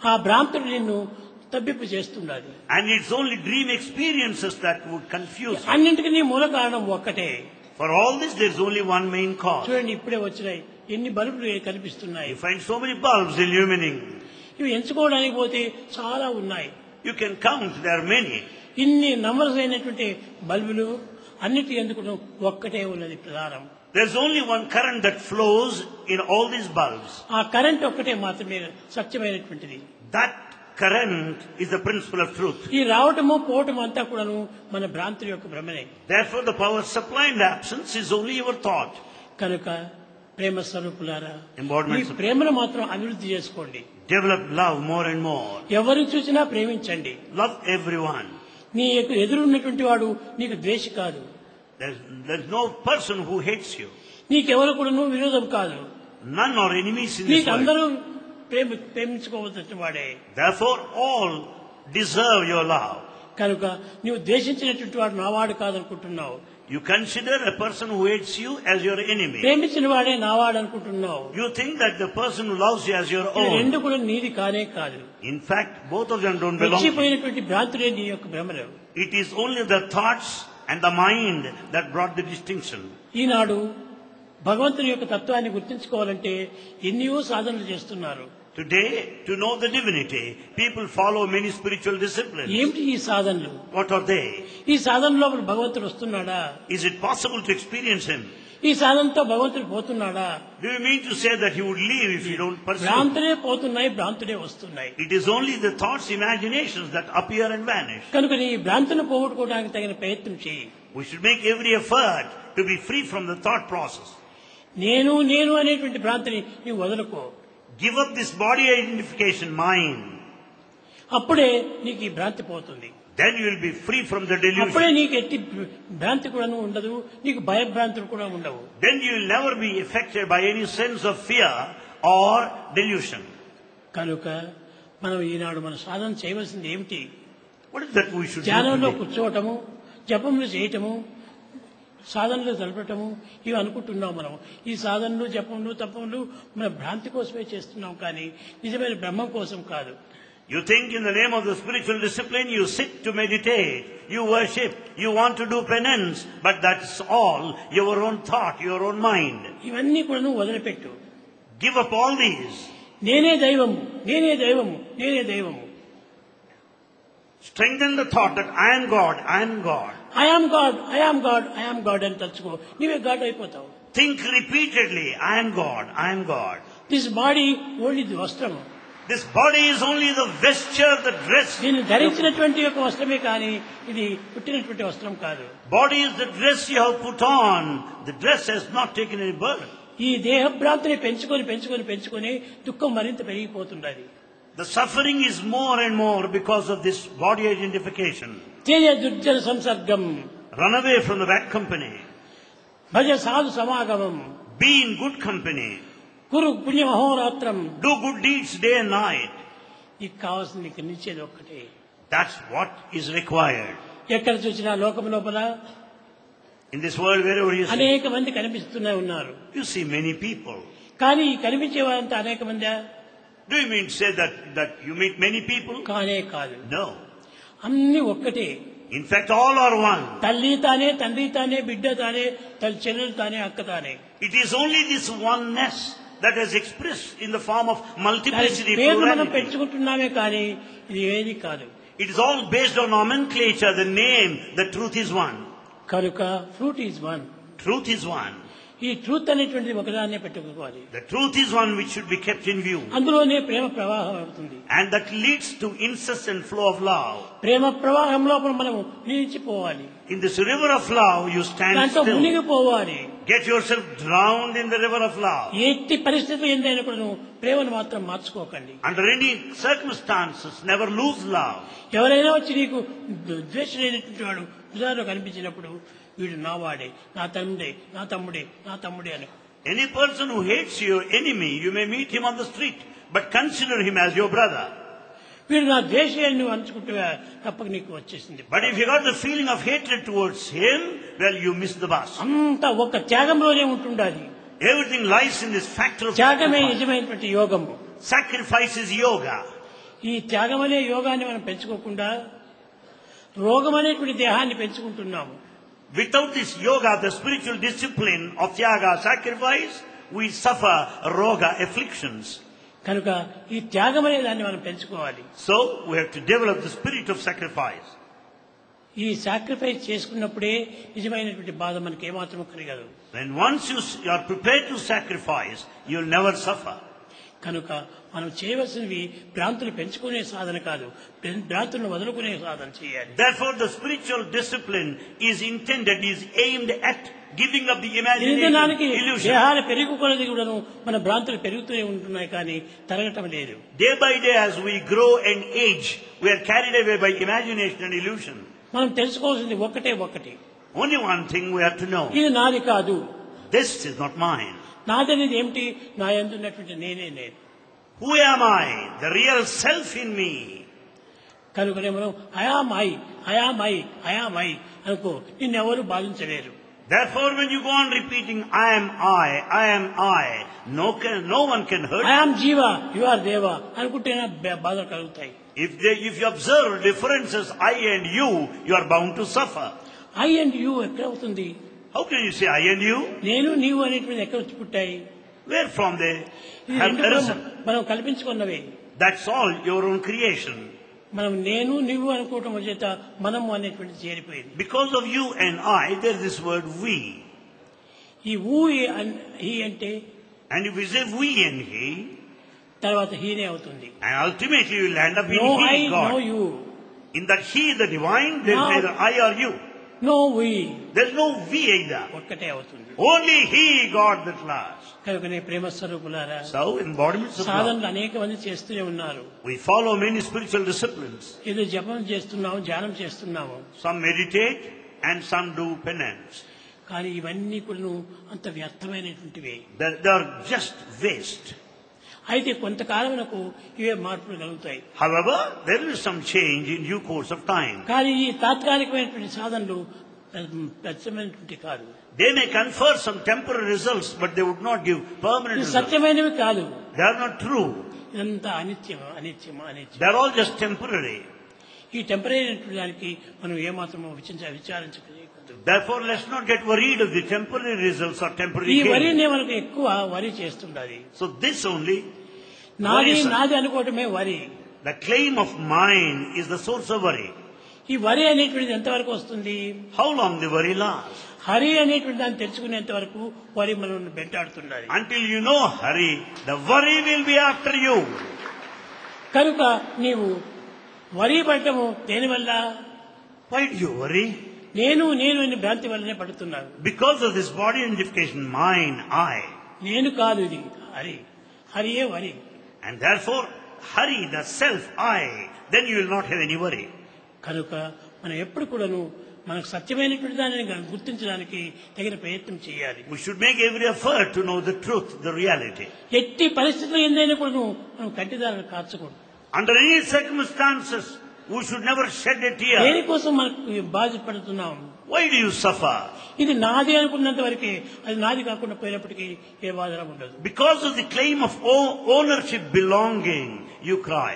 ఆ భ్రాంతుడు నిన్ను తప్పిపు చేస్తున్నది. and it's only dream experiences that would confuse you. అన్నింటికి నీ మూల కారణం ఒక్కటే. For all this, there is only one main cause. చూడండి, ఇప్పుడే వచ్చినాయి ఎన్ని బల్బులు కనిపిస్తున్నాయి. You find so many bulbs illuminating. ఇవి ఎంచుకోవడానికి పోతే చాలా ఉన్నాయి. You can count, there are many. ఇన్ని నంబర్స్ అయినటువంటి బల్బులు అన్నిటి ఎందుకు ఒక్కటే ఉన్నది ప్రధానం. There's only one current that flows in all these bulbs. ఆ కరెంట్ ఒక్కటే మాత్రమే సత్యమైనటువంటిది. That current is the principle of truth. ఈ రావటము పోవటం అంతా కూడాను మన భ్రాంతి యొక్క భ్రమనే. Therefore, the power supply and absence is only your thought. కనుక ప్రేమ స్వరూపులారా, ఈ Embodiments of ప్రేమను మాత్రం అభివృద్ధి చేసుకోండి. develop love more and more. ఎవరిని చూసినా ప్రేమించండి. Love everyone. నీ యొక్క ఎదురున్నటువంటి వాడు నీకు ద్వేషి కాదు. There's no person who hates you. నీకెవరు కూడా నువ్వు విరోధం కాదు. None are enemies in this నీకు world. అందరూ ప్రేమించుకోవలసిన వాడే. Therefore, all deserve your love. కనుక నువ్వు ద్వేషించినటువంటి వాడు నావాడు కాదనుకుంటున్నావు. You consider a person who hates you as your enemy. ప్రేమించిన వాడే నావాడు అనుకుంటున్నావు. You think that the person who loves you as your ఈ own. రెండు కూడా నీది కానే కాదు. In fact, both of them don't belong to you. వచ్చిపోయినటువంటి భ్రాంతులే నీ యొక్క భ్రమలు. It is only the thoughts and the mind that brought the distinction. ఈనాడు భగవంతుని యొక్క తత్వాన్ని గుర్తించుకోవాలంటే ఎన్నో సాధనలు చేస్తున్నారు. Today, to know the divinity, people follow many spiritual disciplines. ఏమిటి ఈ సాధనలు? What are they? ఈ సాధన లోపల భగవంతుడు వస్తున్నాడా? Is it possible to experience him? ఈ సాధనతో భగవంతుడు పోతున్నాడా? Do you mean to say that he would leave if you don't pursue? భ్రాంతులే పోతున్నాయి, భ్రాంతులే వస్తున్నాయి. It is only the thoughts, imaginations that appear and vanish. కనుక నీ భ్రాంతులను పోగొట్టుకోవడానికి తగిన ప్రయత్నం చేయి. We should make every effort to be free from the thought process. నేను నేను అనేటువంటి భ్రాంతిని నీవు వదులుకో. Give up this body identification mind. అప్పుడే నీకు ఈ భ్రాంతి పోతుంది. Then you will be free from the అప్పుడే delusion. నీకు ఎట్టి భ్రాంతి కూడా ఉండదు, నీకు భయభ్రాంతులు కూడా ఉండవు. Then you will never be affected by any sense of fear or delusion. కనుక మనం ఈనాడు మన సాధన చేయవలసింది ఏమిటి? What is that we should do ధ్యానంలో today? కూర్చోవటము, జపములు చేయటము, సాధనలు జరపటము ఇవి అనుకుంటున్నాం మనం. ఈ సాధనలు జపములు తపములు మన భ్రాంతి కోసమే చేస్తున్నాం, కానీ నిజమైన బ్రహ్మం కోసం కాదు. You think in the name of the spiritual discipline, you sit to meditate, you worship, you want to do penance, but that's all your own thought, your own mind. ఇవన్నీ కూడా నువ్వు వదిలిపెట్టు. Give up all these. నేనే దైవము, నేనే దైవము, నేనే దైవము. Strengthen the thought that I am God, I am God. I am God, I am God, I am God అని తలుచుకో, నీవే గాడ్ అయిపోతావు. Think repeatedly, I am God, I am God. This body only the వస్త్రము. This body is only the vesture, the dress. దీన్ని ధరించినటువంటి యొక్క వస్త్రమే కానీ ఇది పుట్టినటువంటి వస్త్రం కాదు. Body is the dress you have put on. The dress has not taken any birth. ఈ దేహభ్రాంతిని పెంచుకొని పెంచుకొని పెంచుకొని దుఃఖం మరింత పెరిగిపోతున్నది. The suffering is more and more because of this body identification. Teja దుర్జన సంసర్గం, Run away from the bad company. భజ సాధు సమాగమం, Be in good company. కురు పుణ్య మహోరాత్రం. Do good deeds day and night. నీకు కావాల్సింది నీకు నిచ్చేది ఒక్కటే. That's what is required. ఎక్కడ చూసినా లోకం లోపల In this world, wherever you see, అనేక మంది కనిపిస్తూనే ఉన్నారు. you see many people. కానీ ఈ కనిపించే వారంతా అనేక మంది Do you mean to say that you meet many people? కానే కాదు. No. అన్ని ఒక్కటే. In fact, all are one. తల్లి తానే, తండ్రి తానే, బిడ్డ తానే, తల్లి చెల్లెలు తానే, అక్క తానే. It is only this oneness that is expressed in the form of multiplicity, పేరు మనం plurality. పెంచుకుంటున్నామే కానీ ఇది ఏది కాదు. It is all based on nomenclature, the name, the truth is one. కనుక fruit is one. Truth is one. ఈ truth అనేటువంటిది ఒకదాన్నే పెట్టుకోవాలి. The truth is one which should be kept in view. అందులోనే ప్రేమ ప్రవాహం అవుతుంది. And that leads to incessant flow of love. ప్రేమ ప్రవాహం లోపల మనం నిలిచిపోవాలి. In this river of love, you stand దాంట్లో still. మునిగిపోవాలి. Get yourself drowned in the river of love. ఎట్టి పరిస్థితులు ఏందైనా కూడా నువ్వు ప్రేమను మాత్రం మార్చుకోకండి. Under any circumstances, never lose love. ఎవరైనా వచ్చి నీకు ద్వేషమైనటువంటి వాడు ఉదాహరణ కనిపించినప్పుడు వీడు నా వాడే, నా తమ్ముడే, నా తమ్ముడే, నా తమ్ముడే అని. Any person who hates your enemy, you may meet him on the street, but consider him as your brother. వీడు నా ద్వేషాన్ని నువ్వు అంచుకుంటే తప్పక నీకు వచ్చేసింది. But if you got the feeling of hatred towards him, well, you miss the bus. అంతా ఒక త్యాగంలోనే ఉంటుండాలి. Everything lies in this factor of త్యాగమే sacrifice. నిజమైనటువంటి యోగము. Sacrifice is yoga. ఈ త్యాగం అనే యోగాన్ని మనం పెంచుకోకుండా రోగం అనేటువంటి దేహాన్ని పెంచుకుంటున్నాము. Without this yoga, the spiritual discipline of tyaga, sacrifice, we suffer roga, afflictions. కనుక ఈ త్యాగం అనే దాన్ని మనం పెంచుకోవాలి. So, we have to develop the spirit of sacrifice. ఈ సాక్రిఫైస్ చేసుకున్నప్పుడే నిజమైనటువంటి బాధ మనకి ఏమాత్రం కలగదు. When once you are prepared to sacrifice, you will never suffer. కనుక మనం చేయవలసినవి భ్రాంతులు పెంచుకునే సాధన కాదు, భ్రాంతులను వదులుకునే సాధన చేయాలి. Therefore, the spiritual discipline is intended, is aimed at giving up the imagination, ఇంధనానికి illusion. దేహాలు పెరుగుకున్నది కూడాను మన భ్రాంతులు పెరుగుతూనే ఉంటున్నాయి కానీ తరగటం లేదు. Day by day, as we grow and age, we are carried away by imagination and illusion. మనం తెలుసుకోవాల్సింది ఒకటే ఒకటి. Only one thing we have to know. ఇది నాది కాదు. This is not mine. నాదనేది ఏమిటి? నా యందు ఉన్నటువంటి నేనే నేను. Who am I? The real self in me. కనుకనే మనం అయామై అయామై అయామై అనుకో, నిన్నెవరు బాధించలేరు. Therefore, when you go on repeating, I am I, no one can hurt you. I am జీవ, యు ఆర్ దేవ అనుకుంటేనే బాధలు కలుగుతాయి. If you observe differences, I and you are bound to suffer. I and you ఎక్కడ అవుతుంది? How can you say I and you? నేను నీవు అనేటువంటి ఎక్కడ వచ్చి పుట్టాయి? Where from they ఇది have రెండు కూడా arisen? మనం కల్పించుకున్నవే. That's all your own creation. మనం నేను నీవు అనుకోవటం చేత మనము అనేటువంటి చేరిపోయింది. Because of you and I, there is this word we. ఈ ఊ హీ అంటే And if we say we and he, తర్వాత హీనే అవుతుంది. and ultimately we will end up in no I he, no God. You, In that he, the divine, there is No. neither I or you. No we, There is no we either. ఒక్కటే అవుతుంది. Only he, God, that lasts. కనుకనే ప్రేమ స్వరూపులారా, So, embodiments of love. సాధనలు అనేక మంది చేస్తూనే ఉన్నారు. We follow many spiritual disciplines. ఏదో జపం చేస్తున్నాము, ధ్యానం చేస్తున్నాము, Some meditate and some do penance. కానీ ఇవన్నీ కూడా అంత వ్యర్థమైనటువంటివే. They are just waste. అయితే కొంతకాలమునకు ఇవే మార్పులు కలుగుతాయి. However, there is some change in due course of time. కానీ ఈ తాత్కాలికమైనటువంటి సాధనలు ప్రత్యమైనటువంటి కాదు. They may confer some temporary results, but they would not give permanent ఇది results. సత్యమైనవి కాదు. They are not true. ఇదంతా అనిత్యం అనిత్యం అనిత్యం. They are all just temporary. ఈ temporary అయినటువంటి దానికి మనం ఏమాత్రమో విచారించకూడదు. Therefore, let's not get worried of the temporary results or temporary ఈ gain. వరినే మనకు ఎక్కువ వరి చేస్తుండాలి. So this only, నాది worrisome. నాది అనుకోవటమే వరి. The claim of mine is the source of worry. ఈ వరి అనేటువంటిది ఎంతవరకు వస్తుంది? How long the worry lasts? Hari అనేటువంటి దాన్ని తెలుసుకునేంత వరకు వరి మనం వెంటాడుతుండాలి. Until you know hurry, the worry will be after you. కనుక నీవు వరి పడటము దేనివల్ల? Why do you worry? నేను నేను అనే భ్రాంతి వల్లనే పడుతున్నాను. Because of this body identification, mine, I. నేను కాదు, ఇది హరి. హరియే వరి. And therefore, hurry, the self, I. Then you will not have any worry. కనుక మనం ఎప్పుడు కూడాను మనకు సత్యమైనటువంటి దానిని గుర్తించడానికి తగిన ప్రయత్నం చేయాలి. We should make every effort to know the truth, the reality. ఎట్టి పరిస్థితుల్లో ఏందైనా కూడా మనం కంటిదారులు కార్చకూడదు. Under any circumstances, we should never shed a tear. దేనికోసం మనకు బాధపడుతున్నాం? Why do you suffer? ఇది నాది అనుకున్నంత వరకే, అది నాది కాకుండా పోయినప్పటికీ ఏ బాధ ఉండదు. Because of the claim of ownership, belonging, you cry.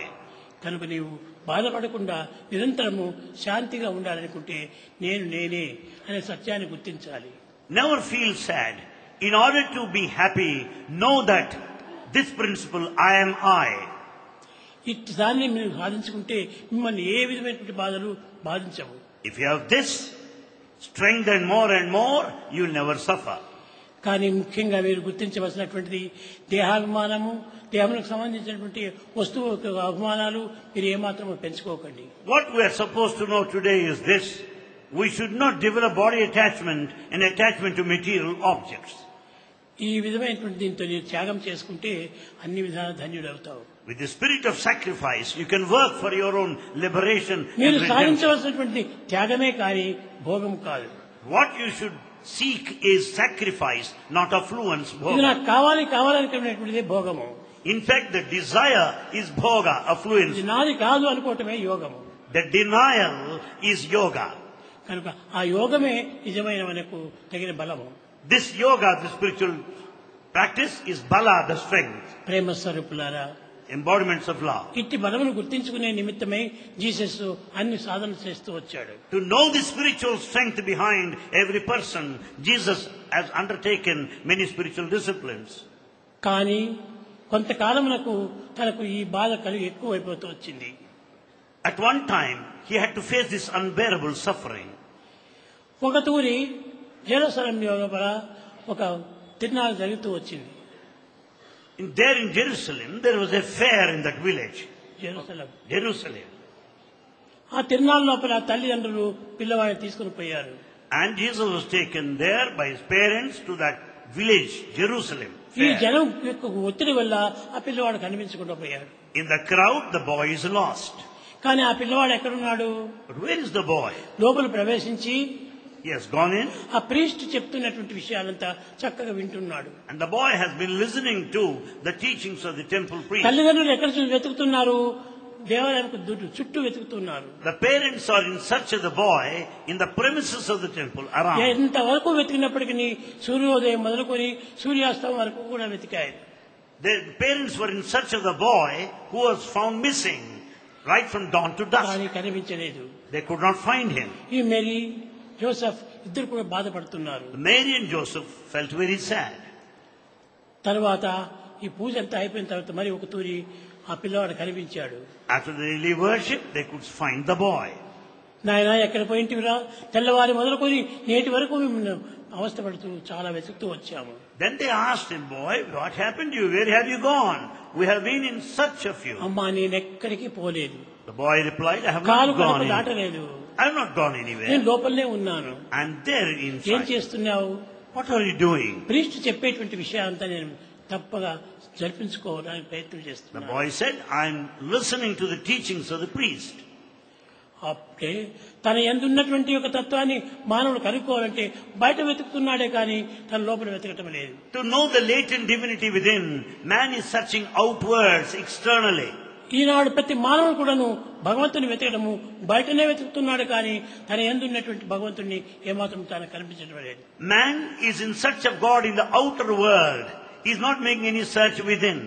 కనుక నీవు బాధపడకుండా నిరంతరము శాంతిగా ఉండాలనుకుంటే నేను నేనే అనే సత్యాన్ని గుర్తించాలి. Never feel sad. In order to be happy, know that this principle, I am I. ఇట్టి దాన్ని మీరు సాధించుకుంటే మిమ్మల్ని ఏ విధమైనటువంటి బాధలు బాధించవు. If you have this strength and more, you will never suffer. కానీ ముఖ్యంగా మీరు గుర్తించవలసినటువంటిది దేహాభిమానము, దేహములకు సంబంధించినటువంటి వస్తువు అభిమానాలు మీరు ఏమాత్రం పెంచుకోకండి. What we are supposed to know today is this: we should not develop body attachment and attachment to material objects. ఈ విధమైనటువంటి దీంతో మీరు త్యాగం చేసుకుంటే అన్ని విధాల ధన్యుడవుతావు. With the spirit of sacrifice, you can work for your own liberation మీరు and redemption. సాధించవలసినటువంటి త్యాగమే కానీ భోగం కాదు. What you should seek is sacrifice, not affluence, ఇది bhoga. నాకు కావాలనుకునేటువంటిది భోగము. In fact, the desire is bhoga, affluence. ఇది నాది కాదు అనుకోవటమే యోగము. The denial is yoga. కనుక ఆ యోగమే నిజమైన మనకు తగిన బలము. This yoga, the spiritual practice, is bala, the strength, ప్రేమ స్వరూపులారా, embodiments of love. ఇట్టి బలమును గుర్తించుకునే నిమిత్తమై జీసస్ అన్ని సాధనలు చేస్తూ వచ్చాడు. To know the spiritual strength behind every person, Jesus has undertaken many spiritual disciplines. కానీ కొంతకాలమునకు తనకు ఈ బాధ కలిగి ఎక్కువైపోతూ వచ్చింది. At one time, he had to face this unbearable suffering. ఒక తూరి జెరూసలేం లోపల ఒక తిరునాళ్ళు జరుగుతూ వచ్చింది. There in Jerusalem, there was a fair in that village. Jerusalem. ఆ తిరునాళ్ళ లోపల తల్లిదండ్రులు పిల్లవాడిని తీసుకుని పోయారు. And Jesus was taken there by his parents to that village, Jerusalem. ఈ Fair. జనం యొక్క ఒత్తిడి వల్ల ఆ పిల్లవాడు కనిపించకుండా పోయాడు. In the crowd, the boy is lost. కానీ ఆ పిల్లవాడు ఎక్కడున్నాడు? But where is the boy? లోపల ప్రవేశించి He has gone in, ఆ ప్రీస్ట్ చెప్తున్నటువంటి విషయాలంతా చక్కగా వింటున్నాడు. and the boy has been listening to the teachings of the temple priest. తల్లిదండ్రులు ఎక్కడ వెతుకుతున్నారు? దేవాలయానికి చుట్టూ వెతుకుతున్నారు. The parents are in search of the boy in the premises of the temple around. ఎంతవరకు వెతికినప్పటికీ సూర్యోదయం మొదలుకొని సూర్యాస్తమం వరకు కూడా వెతికారు. The parents were in search of the boy who was found missing right from dawn to dusk. కానీ కనిపించలేదు. They could not find him. ఈ Mary Joseph ఇద్దరు కూడా బాధపడుతున్నారు. Mary and Joseph felt very sad. తర్వాత ఈ పూజ అంతా అయిపోయిన తర్వాత మరి ఒక తూరి ఆ పిల్లవాడు కనిపించాడు. After the daily worship, they could find the boy. నాయన ఎక్కడ పోయింటివిరా? తెల్లవారి మొదలుకొని నేటి వరకు అవస్థపడుతూ చాలా వెతుకుతూ వచ్చాము. Then they asked him, boy, what happened to you? Where have you gone? We have been in search of you. అమ్మా నేనెక్కడికి పోలేదు, The boy replied, I have కాలు not Kadapa gone anywhere. దాటలేదు, I have not gone నేను anywhere. లోపలనే ఉన్నాను. I'm there ఏం inside. చేస్తున్నావు? What are you doing? Priest చెప్పేటువంటి విషయాలంతా నేను తప్పగా జరిపించుకోవడానికి ప్రయత్నం The చేస్తున్నాను. boy said, I'm listening to the teachings of the priest. అప్పుడే తన ఎందున్నటువంటి ఒక తత్వాన్ని మానవుడు కనుక్కోవాలంటే బయట వెతుకుతున్నాడే కానీ తన లోపల వెతకటం లేదు. To know the latent divinity within, man is searching outwards, externally. ఈనాడు ప్రతి మానవుడు కూడాను భగవంతుని వెతకడము బయటనే వెతుకుతున్నాడు కానీ తన ఎందున్నటువంటి భగవంతుని ఏమాత్రం తాను కనిపించడం లేదు. Man is in search of God in the outer world. He is not making any search within.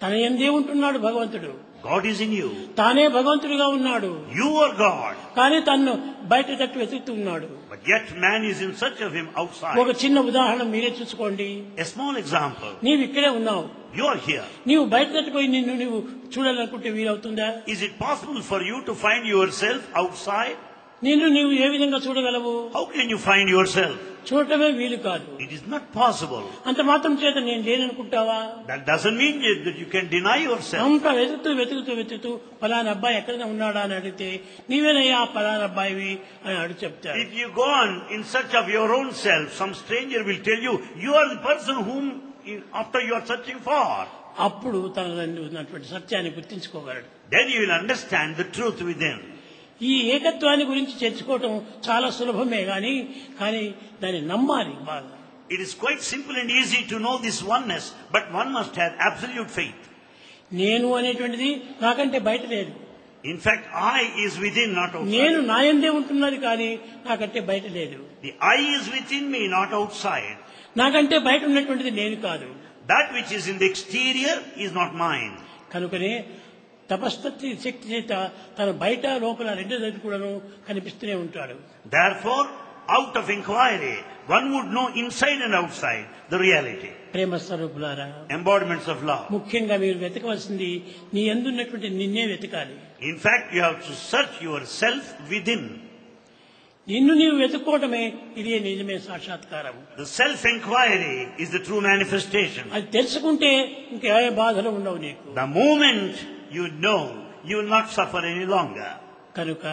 తన ఎందే ఉంటున్నాడు భగవంతుడు, God is in you. తానే భగవంతుడిగా ఉన్నాడు You are God. కానీ తన్ను బయట తట్టు వెతుకుతున్నాడు. But yet man is in search of him outside. ఒక చిన్న ఉదాహరణ మీరే చూసుకోండి. A small example. నీవు ఇక్కడే ఉన్నావు, You are here. నీవు బయట తట్టుపోయి నిన్ను నీవు చూడాలనుకుంటే వీలవుతుందా? Is it possible for you to find yourself outside? నిన్ను నీవు ఏ విధంగా చూడగలవు? How can you find yourself? చూడటమే వీలు కాదు. It is not possible. అంత మాత్రం చేత నేను లేననుకుంటావా? That doesn't mean that you can deny yourself. అంత వెతుకుతూ పలానా అబ్బాయి ఎక్కడైనా ఉన్నాడా అని అడిగితే నీవేనయ్యా పలానా అబ్బాయివి అని అడుగు చెప్తాడు. If you go on in search of your own self, some stranger will tell you, you are the person whom after you are searching for. అప్పుడు తన ఉన్నటువంటి సత్యాన్ని గుర్తించుకోగలడు. Then you will understand the truth within. ఈ ఏకత్వాన్ని గురించి చర్చుకోవటం చాలా సులభమే కానీ దాన్ని నమ్మాలి బాగా. It is quite simple and easy to know this oneness, but one must have absolute faith. నేను అనేటువంటిది నాకంటే బయట లేదు. In fact, I is within, not outside. నేను నా యందే ఉంటున్నది కానీ నాకంటే బయట లేదు. The I is within me, not outside. నాకంటే బయట ఉన్నటువంటిది నేను కాదు. That which is in the exterior is not mine. కనుకనే తపస్సు శక్తి చేత తన బయట లోపల రెండు దగ్గర కూడాను కనిపిస్తూనే ఉంటాడు. Therefore, out of inquiry, one would know inside and outside the reality. ప్రేమ స్వరూపులారా, Embodiments of love. ముఖ్యంగా మీరు వెతకవలసింది నీ యందున్నటువంటి నిన్నే వెతకాలి. In fact, you have to search yourself within. నిన్ను నీవు వెతుక్కోవటమే ఇదే నిజమే సాక్షాత్కారం. The self-inquiry is the true manifestation. అది తెలుసుకుంటే ఇంకా ఏ బాధలు ఉండవు నీకు. The moment you know, you will not suffer any longer. కనుక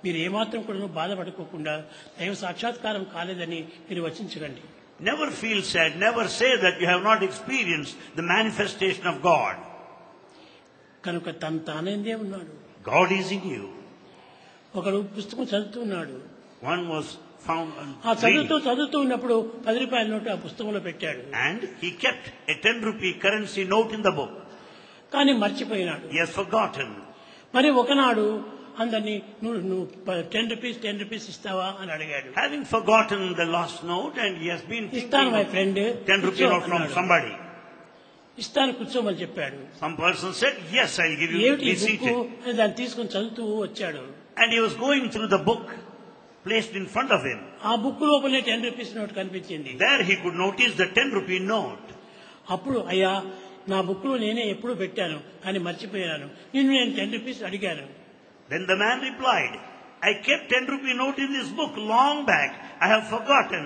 మీరు ఏమాత్రం కూడా బాధపడుకోకుండా దైవ సాక్షాత్కారం కాలేదని మీరు వచించకండి. Never feel sad, never say that you have not experienced the manifestation of God. కనుక తానేందే ఉన్నాడు. God is in you. ఒకడు పుస్తకం చదువుతున్నాడు. One was found ఆ చదువుతూ ఉన్నప్పుడు 10 రూపాయల నోటు ఆ పుస్తకంలో పెట్టాడు. and he kept a 10 rupee currency note in the book. కానీ మర్చిపోయినాడు. He has forgotten. మరి ఒకనాడు అందరినీ నువ్వు 10 రూపీస్ ఇస్తావా అని అడిగాడు. Having forgotten the lost note, and he has been ఇస్తాను my friend, 10 rupee note from somebody. ఇస్తాను కూర్చోమని చెప్పాడు. Some person said, yes, I'll give you. ఏమిటి Be బుక్ seated. అని దాన్ని తీసుకొని చదువుతూ వచ్చాడు. And he was going through the book placed in front of him. ఆ బుక్ లోపలే 10 రూపీస్ నోట్ కనిపించింది. There he could notice the 10 rupee note. అప్పుడు అయ్యా నా బుక్ లో నేనే ఎప్పుడు పెట్టాను కానీ మర్చిపోయాను, నేను 10 రూపీస్ అడిగాను. Then the man replied, I kept 10 rupee note in this book long back. I have forgotten.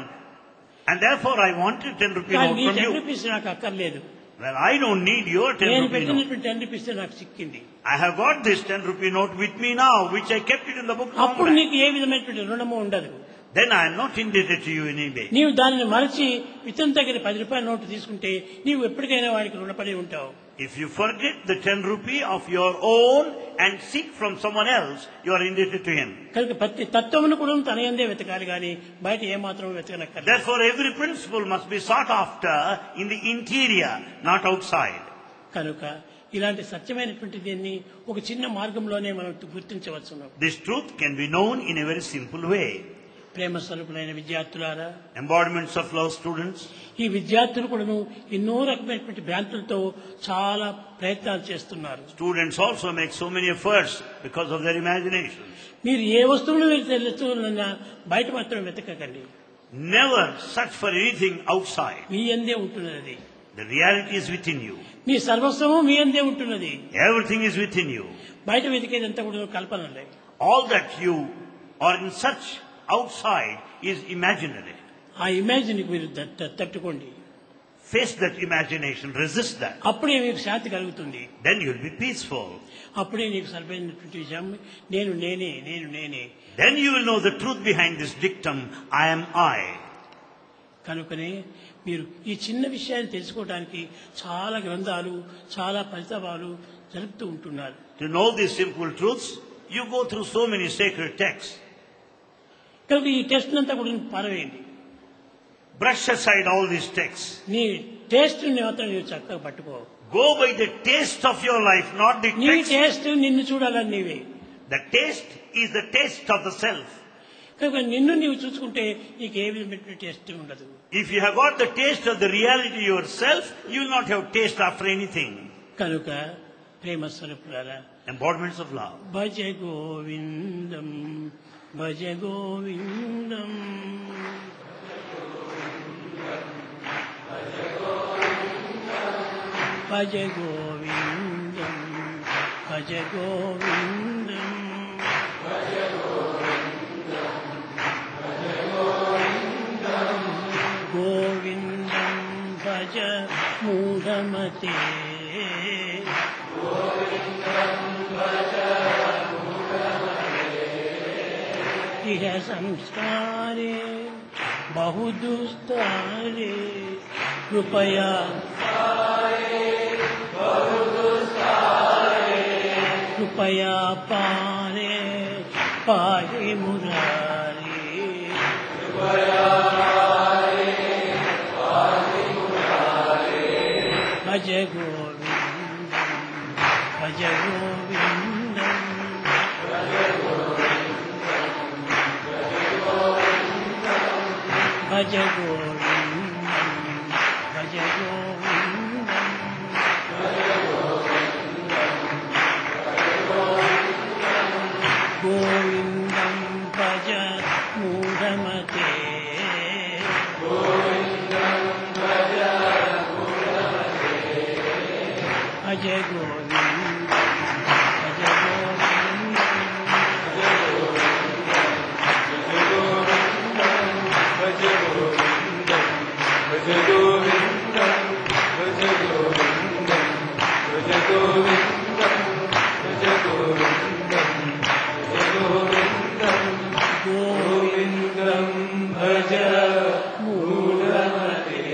And therefore I wanted 10 rupee కానీ note నీ from 10 you. రూపీస్ నాకు అక్కర్లేదు. Well, I don't need your 10 నేను rupee note. పెట్టినటువంటి 10 rupees నాకు చిక్కింది. I have got this 10 rupee note with me now, which I kept it in the book long అప్పుడు back. నీకు ఏ విధమైనటువంటి రుణము ఉండదు. Then I am not indebted to you in any way. నీవు దానిని మరచి ఇతని దగ్గర 10 రూపాయల నోటు తీసుకుంటే నీవు ఎప్పటికైనా వాడికి రుణపడి ఉంటావు. If you forget the 10 rupee of your own and seek from someone else, you are indebted to him. కనుక ప్రతి తత్వమును కూడా తన యందే వెతకాలి కానీ బయట ఏమాత్రం వెతకనక్కర్లేదు. Therefore, every principle must be sought after in the interior, not outside. కనుక ఇలాంటి సత్యమైనటువంటి దీన్ని ఒక చిన్న మార్గంలోనే మనం గుర్తించవచ్చును. This truth can be known in a very simple way. ప్రేమ స్వరూపులైన విద్యార్థులారా, Embodiments of love students. ఈ విద్యార్థులు కూడాను ఎన్నో రకమైనటువంటి భ్రాంతులతో చాలా ప్రయత్నాలు చేస్తున్నారు. Students also make so many efforts because of their imaginations. మీరు ఏ వస్తువులు తెలుస్తున్నా బయట మాత్రం వెతకకండి. Never search for anything outside. మీ యందే ఉంటున్నది. The reality is within you. మీ సర్వస్వము మీ యందే ఉంటున్నది. Everything is within you. బయట వెతికేదంతా కూడా కల్పనలే. All that you are in search outside is imaginary. ఆ imagine మీరు తట్టుకోండి. Face that imagination, resist that. అప్పుడే మీకు శాంతి కలుగుతుంది. Then you'll be peaceful. అప్పుడే నీకు సరిపోయినటువంటి విషయం నేను నేనే, నేను నేనే. Then you will know the truth behind this dictum, I am I. కనుకనే మీరు ఈ చిన్న విషయాన్ని తెలుసుకోవడానికి చాలా గ్రంథాలు, చాలా పరితాపాలు జరుపుతూ ఉంటున్నారు. To know these simple truths, you go through so many sacred texts. కనుక ఈ టెస్ట్ అంతా కూడా పారవేయండి. Brush aside all these texts. నీ టేస్ట్ మాత్రం నీవు చక్కగా పట్టుకో. Go by the taste of your life, not the నీ text. టేస్ట్ నిన్ను చూడాలని నీవే. The taste is the taste of the self. కనుక నిన్ను నీవు చూసుకుంటే నీకు ఏ విధమైన టేస్ట్ ఉండదు. If you have got the taste of the reality yourself, you will not have taste after anything. కనుక ప్రేమ స్వరూపులారా, Embodiments of love. భజ గోవిందం భజ గోవిందం భజ గోవిందం భజ గోవిందం గోవిందం భజ మూఢమతే ఇహ సంస్కారే బహుదుస్తారే కృపయా కృపయా పారే పాహి మురారి భజ గోవిందం భజ గోవిందం భజ గోవిందం భజ గోవిందం గోవిందం భజ మూఢమతే భజ గోవిందం భజ గోవిందం భజ మూఢమతే.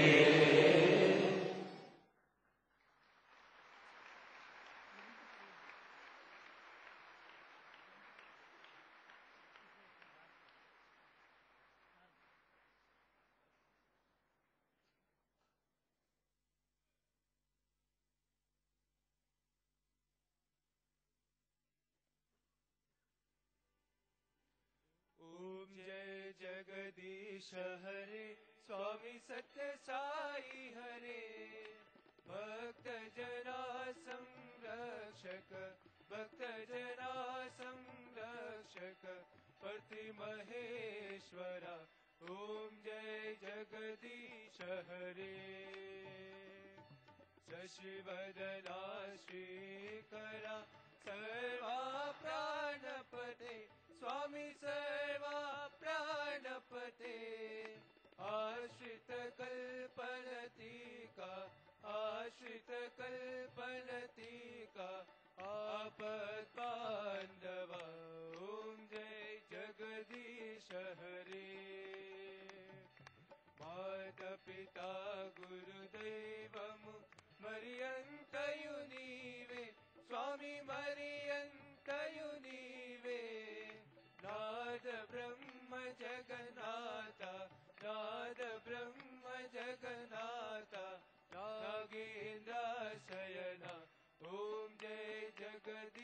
ओम जय जगदीश हरे स्वामी सत्य साई हरे भक्त जना संरक्षक भक्त जना संरक्षक पति महेश्वरा ओम जय जगदीश हरे शशिवदना श्रीकरा सर्वा प्राणपते स्वामी सर्वा प्राणपते आश्रित कल्पलतिका आश्रित कल्पलतिका आपद बांधवा ओम जय जगदीश हरे माता पिता गुरुदैवमु मरियंतयु नीवे स्वामी मरियंतयु नीवे नाद ब्रह्म जगन्नाथा नाद ब्रह्म जगन्नाथा नागेन्द्र शयना ओम जय जगदीश